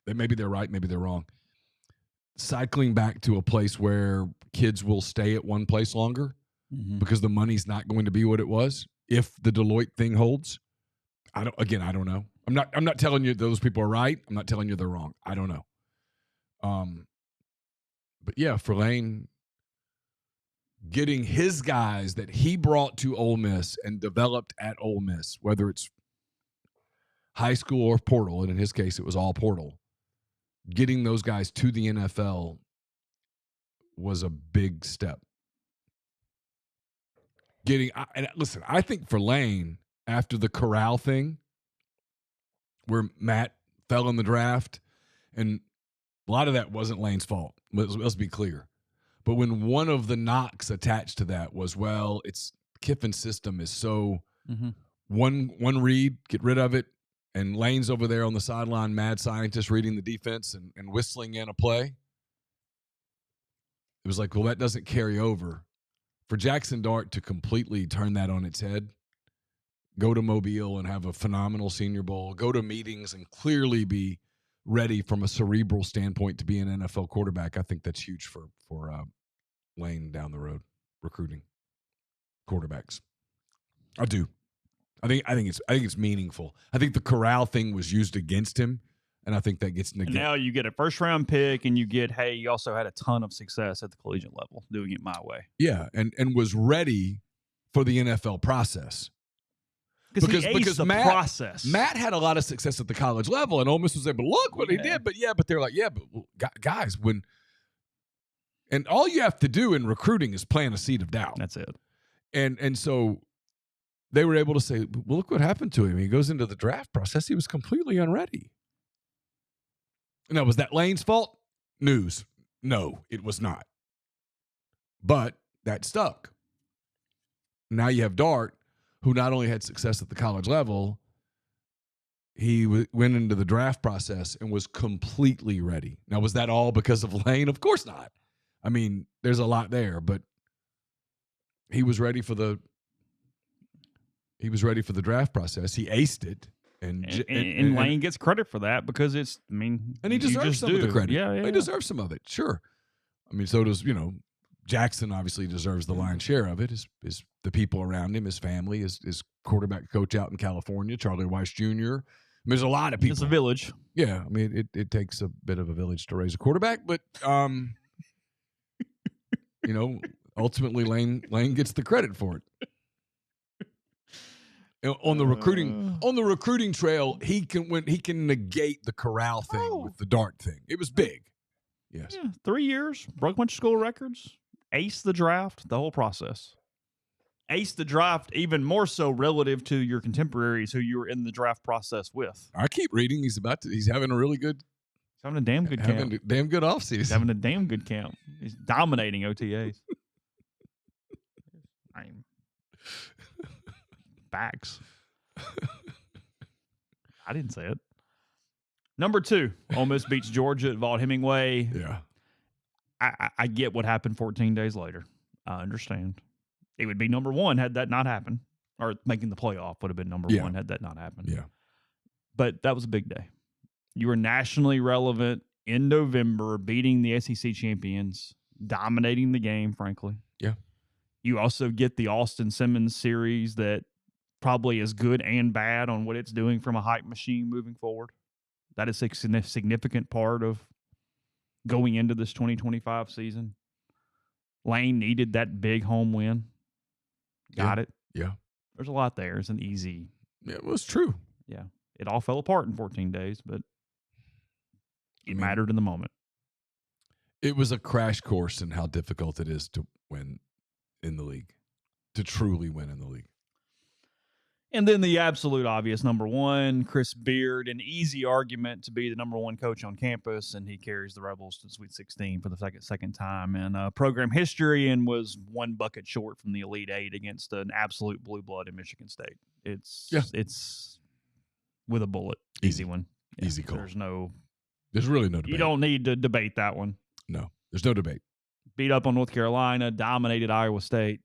Maybe they're right, maybe they're wrong. Cycling back to a place where kids will stay at one place longer because the money's not going to be what it was if the Deloitte thing holds. I don't know. I'm not telling you those people are right. I'm not telling you they're wrong. I don't know. But yeah, for Lane, getting his guys that he brought to Ole Miss and developed at Ole Miss, whether it's high school or portal, and in his case, it was all portal, getting those guys to the NFL was a big step. Listen, I think for Lane, after the Corral thing, where Matt fell in the draft, and a lot of that wasn't Lane's fault. Let's be clear. But when one of the knocks attached to that was, well, it's Kiffin's system is so one read, get rid of it, and Lane's over there on the sideline, mad scientist reading the defense and whistling in a play. It was like, well, that doesn't carry over. For Jackson Dart to completely turn that on its head, go to Mobile and have a phenomenal Senior Bowl, go to meetings and clearly be ready from a cerebral standpoint to be an NFL quarterback, I think that's huge for Lane down the road, recruiting quarterbacks. I do. I think it's meaningful. I think the Corral thing was used against him, and I think that gets negated. Now you get a first-round pick, and you also had a ton of success at the collegiate level doing it my way. Yeah, and was ready for the NFL process. Because the process. Matt had a lot of success at the college level, and Ole Miss was able to look what he did. But they're like, guys, and all you have to do in recruiting is plant a seed of doubt. That's it. And so they were able to say, well, look what happened to him. He goes into the draft process. He was completely unready. Now, was that Lane's fault? News. No, it was not. But that stuck. Now you have Dart, who not only had success at the college level, he went into the draft process and was completely ready. Now, was that all because of Lane? Of course not. I mean, there's a lot there, but he was ready for the draft process. He aced it, and Lane gets credit for that because and he deserves some of the credit. Yeah, he deserves some of it. Sure. I mean, so does Jackson. Obviously deserves the lion's share of it. Is the people around him, his family, his quarterback coach out in California, Charlie Weiss Jr. I mean, there's a lot of people. It's a village. Yeah, I mean, it takes a bit of a village to raise a quarterback, but ultimately Lane gets the credit for it. On the recruiting trail, he can negate the Corral thing with the Dart thing. It was big. Yes. Yeah, 3 years, broke a bunch of school records, aced the draft, the whole process. Aced the draft even more so relative to your contemporaries who you were in the draft process with. I keep reading he's having a really good He's having a damn good camp. Having a damn good offseason. He's having a damn good camp. He's dominating OTAs. Facts. I didn't say it. Number 2, Ole Miss beats Georgia at Vaught-Hemingway. Yeah. I get what happened 14 days later. I understand. It would be number 1 had that not happened. Or making the playoff would have been number 1 had that not happened. Yeah. But that was a big day. You were nationally relevant in November, beating the SEC champions, dominating the game, frankly. Yeah. You also get the Austin Simmons series that probably is good and bad on what it's doing from a hype machine moving forward. That is a significant part of going into this 2025 season. Lane needed that big home win. Got it. Yeah. There's a lot there. It's an easy. It was true. Yeah. It all fell apart in 14 days, but it mattered in the moment. It was a crash course in how difficult it is to win in the league, to truly win in the league. And then the absolute obvious number one, Chris Beard, an easy argument to be the number one coach on campus, and he carries the Rebels to the Sweet 16 for the second time in program history and was one bucket short from the Elite Eight against an absolute blue blood in Michigan State. It's with a bullet. Easy one. Yeah, easy call. There's really no debate. You don't need to debate that one. No, there's no debate. Beat up on North Carolina, dominated Iowa State.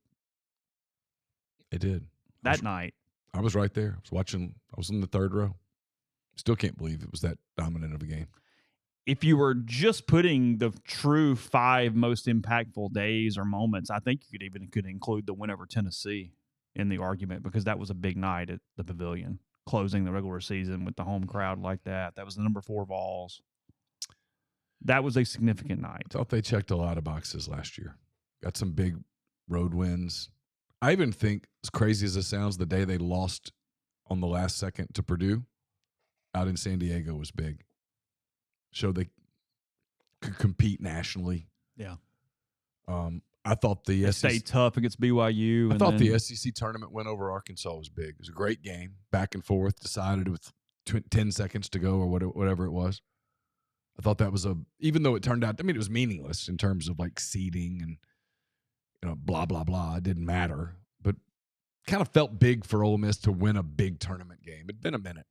It did. That night. I was right there. I was in the third row. Still can't believe it was that dominant of a game. If you were just putting the true 5 most impactful days or moments, I think you could include the win over Tennessee in the argument, because that was a big night at the Pavilion, closing the regular season with the home crowd like that. That was the number 4 Vols. That was a significant night. I thought they checked a lot of boxes last year. Got some big road wins. I even think, as crazy as it sounds, the day they lost on the last second to Purdue out in San Diego was big. Showed they could compete nationally. Yeah. I thought the SEC stayed tough against BYU. I thought the SEC tournament win over Arkansas was big. It was a great game, back and forth, decided with 10 seconds to go or whatever it was. I thought that was even though it turned out, it was meaningless in terms of like seeding and blah, blah, blah. It didn't matter. But kind of felt big for Ole Miss to win a big tournament game. It'd been a minute.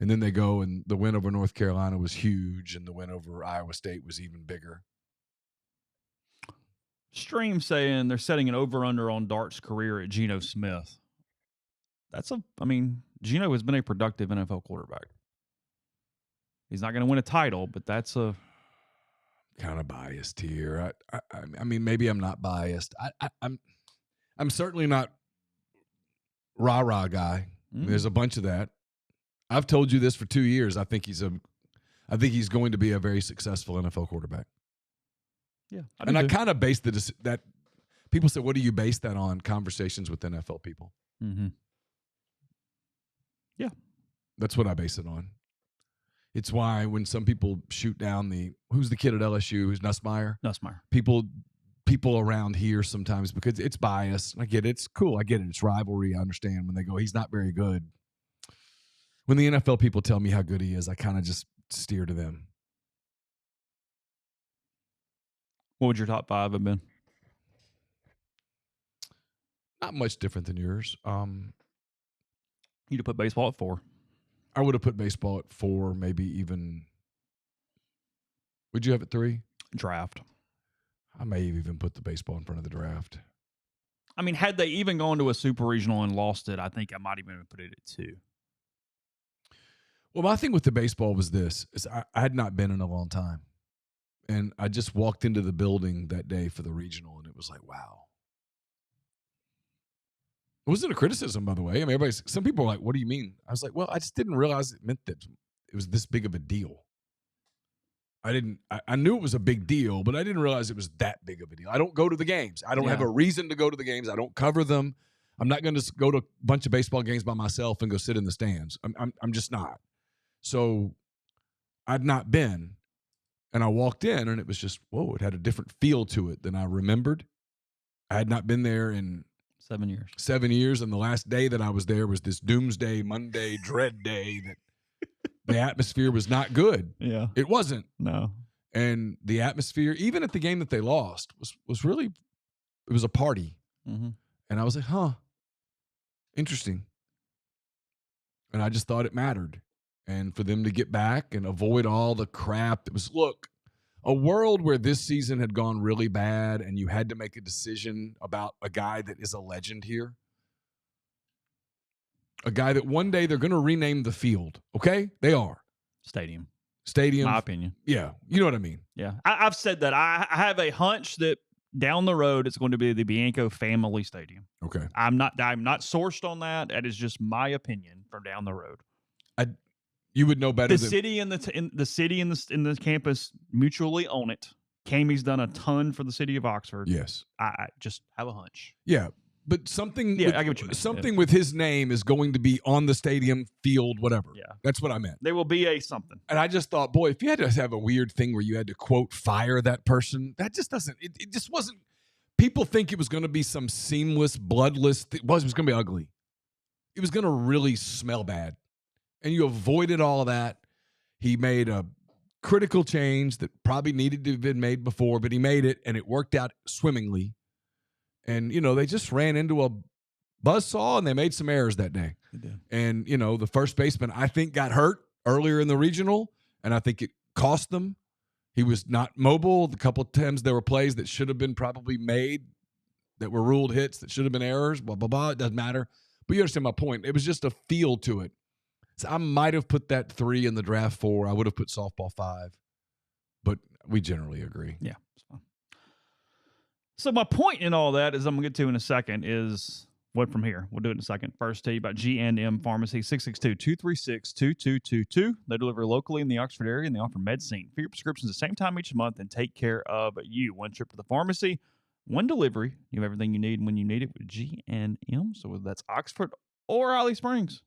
And then they go, and the win over North Carolina was huge, and the win over Iowa State was even bigger. Stream saying they're setting an over-under on Dart's career at Geno Smith. Geno has been a productive NFL quarterback. He's not going to win a title, but that's a... kind of biased here. I mean, maybe I'm not biased. I'm certainly not rah-rah guy. There's a bunch of that. I've told you this for 2 years. I think he's going to be a very successful NFL quarterback. Yeah, I kind of base that. People say, "What do you base that on?" Conversations with NFL people. Mm-hmm. Yeah, that's what I base it on. It's why when some people shoot down who's the kid at LSU, who's Nussmeier? People around here sometimes, because it's biased. I get it. It's cool. I get it. It's rivalry. I understand when they go, he's not very good. When the NFL people tell me how good he is, I kind of just steer to them. What would your top 5 have been? Not much different than yours. You'd have put baseball at 4. I would have put baseball at 4, maybe even. Would you have it 3? Draft. I may have even put the baseball in front of the draft. I mean, had they even gone to a super regional and lost it, I think I might even put it at 2. Well, my thing with the baseball was this: I had not been in a long time, and I just walked into the building that day for the regional, and it was like, wow. It wasn't a criticism, by the way. I mean, some people were like, "What do you mean?" I was like, "Well, I just didn't realize it meant that it was this big of a deal." I knew it was a big deal, but I didn't realize it was that big of a deal. I don't go to the games. I don't have a reason to go to the games. I don't cover them. I'm not going to go to a bunch of baseball games by myself and go sit in the stands. I'm just not. So I'd not been, and I walked in, and it was just, whoa, it had a different feel to it than I remembered. I had not been there in 7 years. 7 years, and the last day that I was there was this doomsday Monday dread day that the atmosphere was not good. Yeah. It wasn't. No. And the atmosphere, even at the game that they lost, was really, it was a party. Mm-hmm. And I was like, huh, interesting. And I just thought it mattered. And for them to get back and avoid all the crap that was, look, a world where this season had gone really bad and you had to make a decision about a guy that is a legend here. A guy that one day they're going to rename the field. Okay? They are. Stadium. My opinion. Yeah. You know what I mean? Yeah. I've said that. I have a hunch that down the road it's going to be the Bianco family stadium. Okay. I'm not sourced on that. That is just my opinion from down the road. You would know better. The city and the campus mutually own it. Camey's done a ton for the city of Oxford. Yes. I just have a hunch. Yeah. But something, Yeah, I get what you mean. Something with his name is going to be on the stadium, field, whatever. Yeah. That's what I meant. There will be a something. And I just thought, boy, if you had to have a weird thing where you had to, quote, fire that person, that just doesn't, it just wasn't, people think it was going to be some seamless, bloodless, it was going to be ugly. It was going to really smell bad. And you avoided all of that. He made a critical change that probably needed to have been made before, but he made it, and it worked out swimmingly. And, they just ran into a buzzsaw, and they made some errors that day. They did. And, the first baseman, I think, got hurt earlier in the regional, and I think it cost them. He was not mobile. The couple of times there were plays that should have been probably made that were ruled hits that should have been errors, blah, blah, blah. It doesn't matter. But you understand my point. It was just a feel to it. So I might have put that 3 in the draft 4. I would have put softball 5. But we generally agree. Yeah, it's fine. So my point in all that is I'm going to get to in a second is what from here. We'll do it in a second. First, tell you about G&M Pharmacy, 662-236-2222. They deliver locally in the Oxford area, and they offer medicine for your prescriptions the same time each month and take care of you. One trip to the pharmacy, one delivery. You have everything you need when you need it with G&M. So whether that's Oxford or Holly Springs,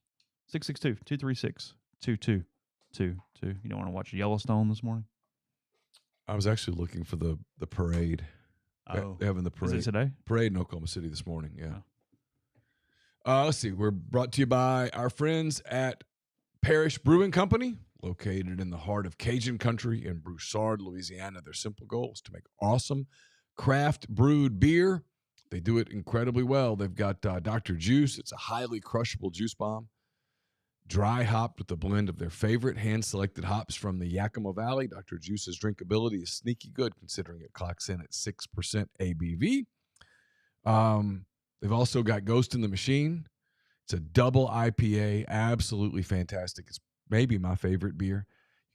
662-236-2222. You don't want to watch Yellowstone this morning? I was actually looking for the parade. Oh, They're having the parade. is it today? Parade in Oklahoma City this morning, yeah. Let's see. We're brought to you by our friends at Parrish Brewing Company, located in the heart of Cajun country in Broussard, Louisiana. Their simple goal is to make awesome craft brewed beer. They do it incredibly well. They've got Dr. Juice. It's a highly crushable juice bomb. Dry hopped with a blend of their favorite hand-selected hops from the Yakima Valley. Dr. Juice's drinkability is sneaky good considering it clocks in at 6% ABV. They've also got Ghost in the Machine. It's a double IPA, absolutely fantastic. It's maybe my favorite beer.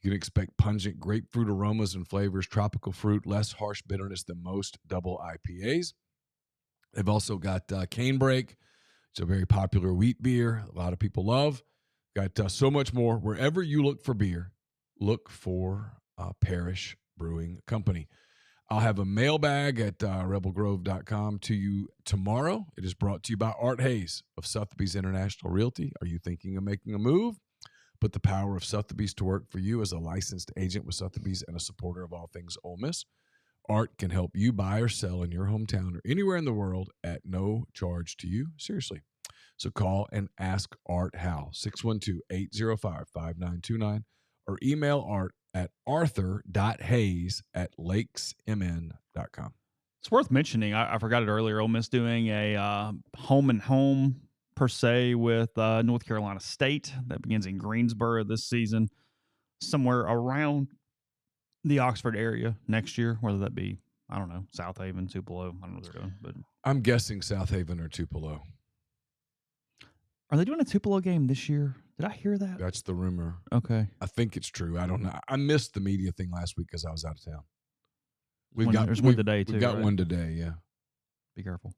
You can expect pungent grapefruit aromas and flavors, tropical fruit, less harsh bitterness than most double IPAs. They've also got Canebrake. It's a very popular wheat beer a lot of people love. Got so much more. Wherever you look for beer, look for Parrish Brewing Company. I'll have a mailbag at rebelgrove.com to you tomorrow. It is brought to you by Art Hayes of Sotheby's International Realty. Are you thinking of making a move? Put the power of Sotheby's to work for you as a licensed agent with Sotheby's and a supporter of all things Ole Miss. Art can help you buy or sell in your hometown or anywhere in the world at no charge to you. Seriously. So call and ask Art how, 612-805-5929, or email Art at arthur.hayes@lakesmn.com. It's worth mentioning, I forgot it earlier, Ole Miss doing a home and home per se with North Carolina State that begins in Greensboro this season, somewhere around the Oxford area next year, whether that be, I don't know, South Haven, Tupelo. I don't know what they're doing. But I'm guessing South Haven or Tupelo. Are they doing a Tupelo game this year? Did I hear that? That's the rumor. Okay. I think it's true. I don't know. I missed the media thing last week because I was out of town. There's one today, too. We've got right? one today, yeah. Be careful.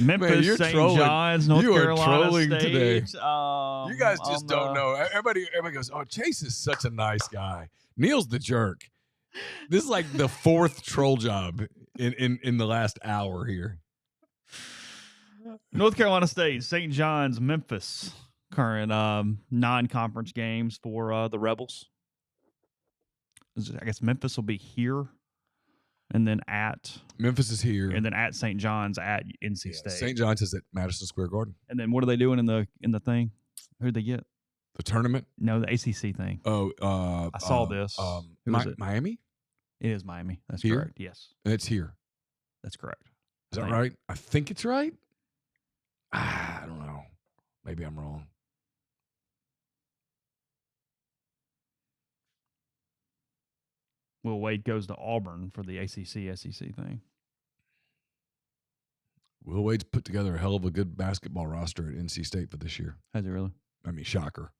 Memphis, St. John's, North Carolina trolling State. Today. You guys just don't know. Everybody goes, oh, Chase is such a nice guy. Neal's the jerk. This is like the 4th troll job in the last hour here. North Carolina State, St. John's, Memphis, current non-conference games for the Rebels. I guess Memphis will be here, and then at Memphis is here, and then at St. John's at NC State. St. John's is at Madison Square Garden. And then what are they doing in the thing? Who'd they get? The tournament? No, the ACC thing. Oh, I saw this. Who is it? Miami? It is Miami. That's here? correct. Yes, and it's here. That's correct. Is that right? I think it's right. I don't know. Maybe I'm wrong. Will Wade goes to Auburn for the ACC SEC thing. Will Wade's put together a hell of a good basketball roster at NC State for this year. Has he really? I mean, shocker.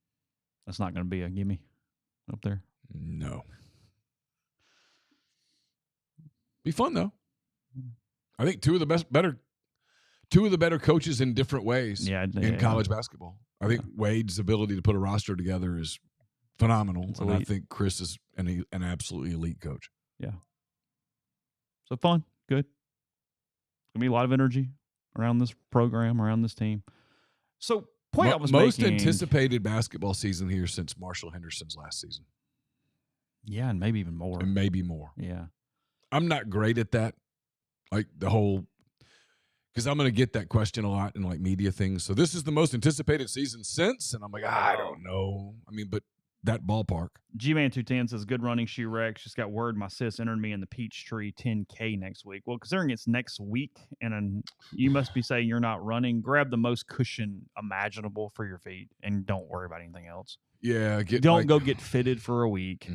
That's not going to be a gimme up there. No. Be fun though. I think two of the two of the better coaches in different ways in college basketball. I think Wade's ability to put a roster together is phenomenal, and I think Chris is an absolutely elite coach. Yeah. So fun, good. Gonna be a lot of energy around this program, around this team. So point I was most making, anticipated basketball season here since Marshall Henderson's last season. Yeah, and maybe even more. And maybe more. Yeah. I'm not great at that. Like the whole, because I'm going to get that question a lot in like media things. So this is the most anticipated season since, and I'm like, I don't know. I mean, but that ballpark. G-Man 210 says, good running, Shoe Rex. Just got word my sis entered me in the Peachtree 10K next week. Well, considering it's next week and you must be saying you're not running, grab the most cushion imaginable for your feet and don't worry about anything else. Yeah. Don't go get fitted for a week.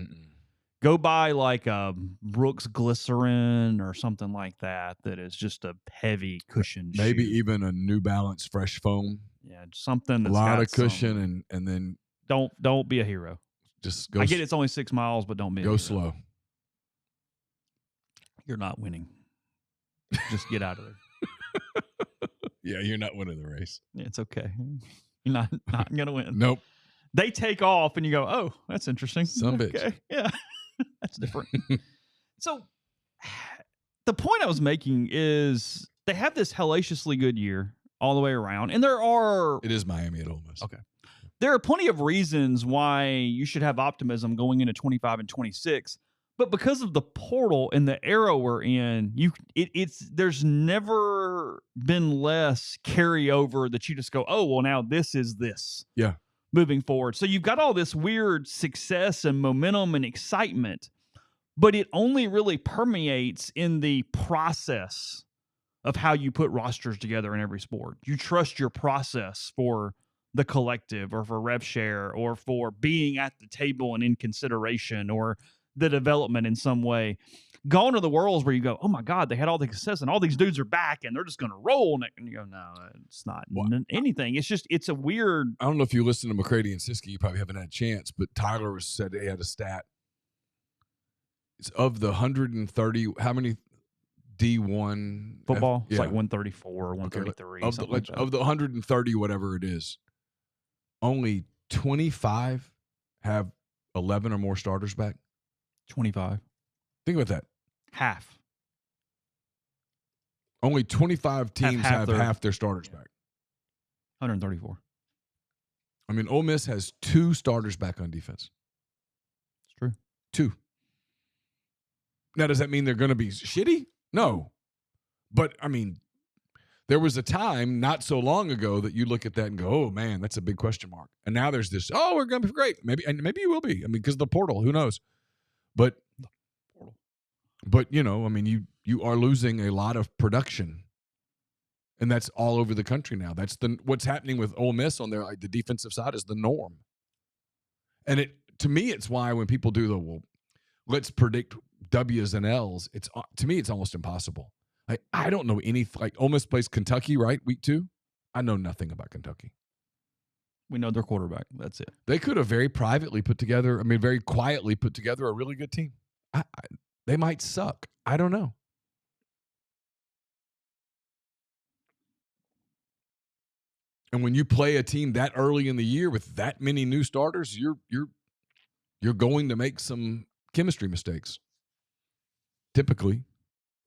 Go buy like a Brooks Glycerin or something like that is just a heavy cushion Maybe shoe. even a New Balance Fresh Foam. Yeah, something that's a lot got of cushion and then don't be a hero. Just go. I get it's only 6 miles, but don't be a go hero. slow. You're not winning. Just get out of there. Yeah, you're not winning the race. It's okay. You're not gonna win. Nope. They take off and you go, oh, that's interesting. Some okay. bitch. Yeah. That's different. So the point I was making is they have this hellaciously good year all the way around. And it is Miami at Ole Miss. Okay. There are plenty of reasons why you should have optimism going into 25 and 26. But because of the portal and the era we're in, there's never been less carryover that you just go, oh, well, now this is this. Yeah. Moving forward. So you've got all this weird success and momentum and excitement, but it only really permeates in the process of how you put rosters together in every sport. You trust your process for the collective or for rev share or for being at the table and in consideration or the development in some way. Gone are the worlds where you go, oh my God, they had all the success and all these dudes are back and they're just going to roll. And you go, no, it's not anything. It's a weird. I don't know if you listen to McCready and Siskey, you probably haven't had a chance, but Tyler said he had a stat. It's of the 130, how many D1 football? It's like 134, 133. Okay. Of the 130, whatever it is, only 25 have 11 or more starters back. 25. Think about that. Half. Only 25 teams have half their starters back. 134. I mean, Ole Miss has 2 starters back on defense. It's true. 2. Now, does that mean they're going to be shitty? No. But, I mean, there was a time not so long ago that you look at that and go, oh, man, that's a big question mark. And now there's this, oh, we're going to be great. Maybe you will be. I mean, because of the portal, who knows? But you know, I mean, you are losing a lot of production, and that's all over the country now. That's what's happening with Ole Miss on their the defensive side is the norm. And to me, it's why when people do let's predict W's and L's. To me, it's almost impossible. Like I don't know Ole Miss plays Kentucky, right? Week 2. I know nothing about Kentucky. We know their quarterback. That's it. They could have very quietly put together a really good team. They might suck. I don't know. And when you play a team that early in the year with that many new starters, you're going to make some chemistry mistakes. Typically.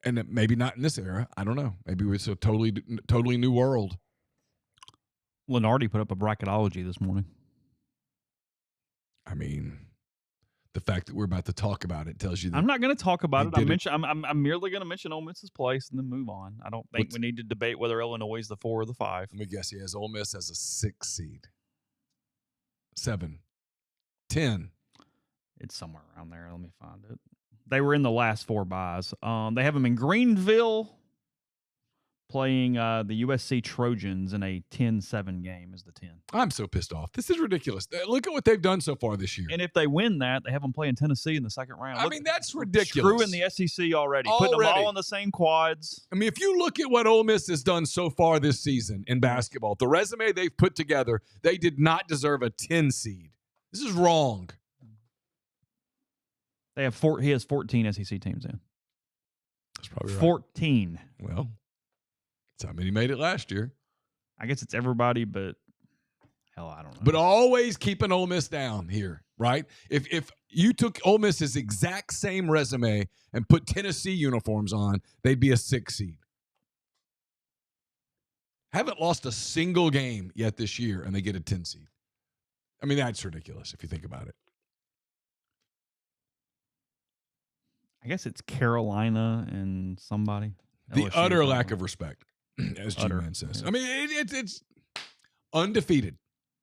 And maybe not in this era. I don't know. Maybe it's a totally new world. Lenardi put up a bracketology this morning. I mean, the fact that we're about to talk about it tells you that I'm not going to talk about it. I'm merely going to mention Ole Miss's place and then move on. I don't think we need to debate whether Illinois is the 4 or the 5. Let me guess. He has Ole Miss as a 6 seed. 7. 10. It's somewhere around there. Let me find it. They were in the last 4 buys. They have them in Greenville playing the USC Trojans in a 10-7 game is the 10. I'm so pissed off. This is ridiculous. Look at what they've done so far this year. And if they win that, they have them playing Tennessee in the second round. I mean, that's ridiculous. Screwing the SEC already. Putting them all in the same quads. I mean, if you look at what Ole Miss has done so far this season in basketball, the resume they've put together, they did not deserve a 10 seed. This is wrong. He has 14 SEC teams in. That's probably right. 14. Well, That's how many made it last year. I guess it's everybody, but hell, I don't know. But always keeping Ole Miss down here, right? If you took Ole Miss's exact same resume and put Tennessee uniforms on, they'd be a 6 seed. Haven't lost a single game yet this year, and they get a 10 seed. I mean, that's ridiculous if you think about it. I guess it's Carolina and somebody. The LSU utter probably. lack of respect, as G-Man says. Yeah. I mean, it's undefeated.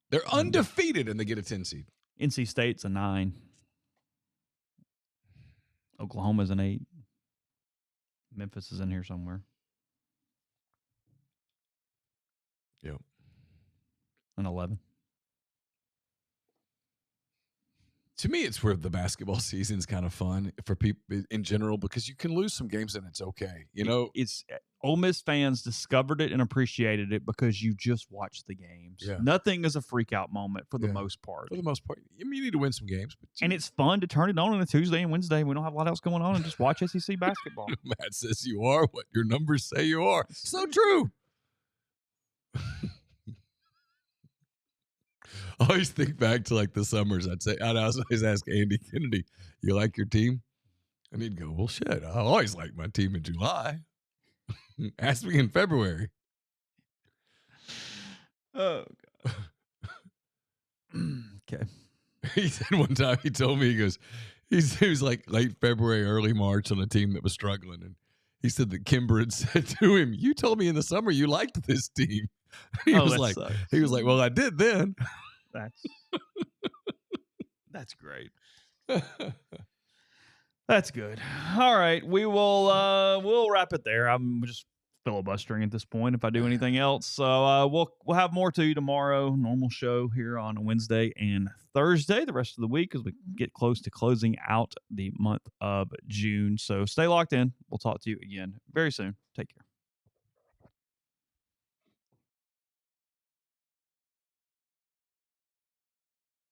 They're undefeated, and they get a 10 seed. NC State's a 9. Oklahoma's an 8. Memphis is in here somewhere. Yep. An 11. To me, it's where the basketball season's kind of fun for people in general because you can lose some games and it's okay. You know, it's Ole Miss fans discovered it and appreciated it because you just watch the games. Yeah. Nothing is a freak out moment for the most part. For the most part, I mean, you need to win some games, and it's fun to turn it on a Tuesday and Wednesday. We don't have a lot else going on and just watch SEC basketball. Matt says you are what your numbers say you are. So true. I always think back to like the summers. I'd always ask Andy Kennedy, "You like your team?" And he'd go, "Well, shit, I always like my team in July." Ask me in February. Oh God. Okay. He said one time he told me he was like late February, early March on a team that was struggling, and he said that Kimber had said to him, "You told me in the summer you liked this team." He was like, "Well, I did then." That's great. That's good. All right, we'll wrap it there. I'm just filibustering at this point if I do anything else. So we'll have more to you tomorrow. Normal show here on Wednesday and Thursday. The rest of the week as we get close to closing out the month of June. So stay locked in. We'll talk to you again very soon. Take care.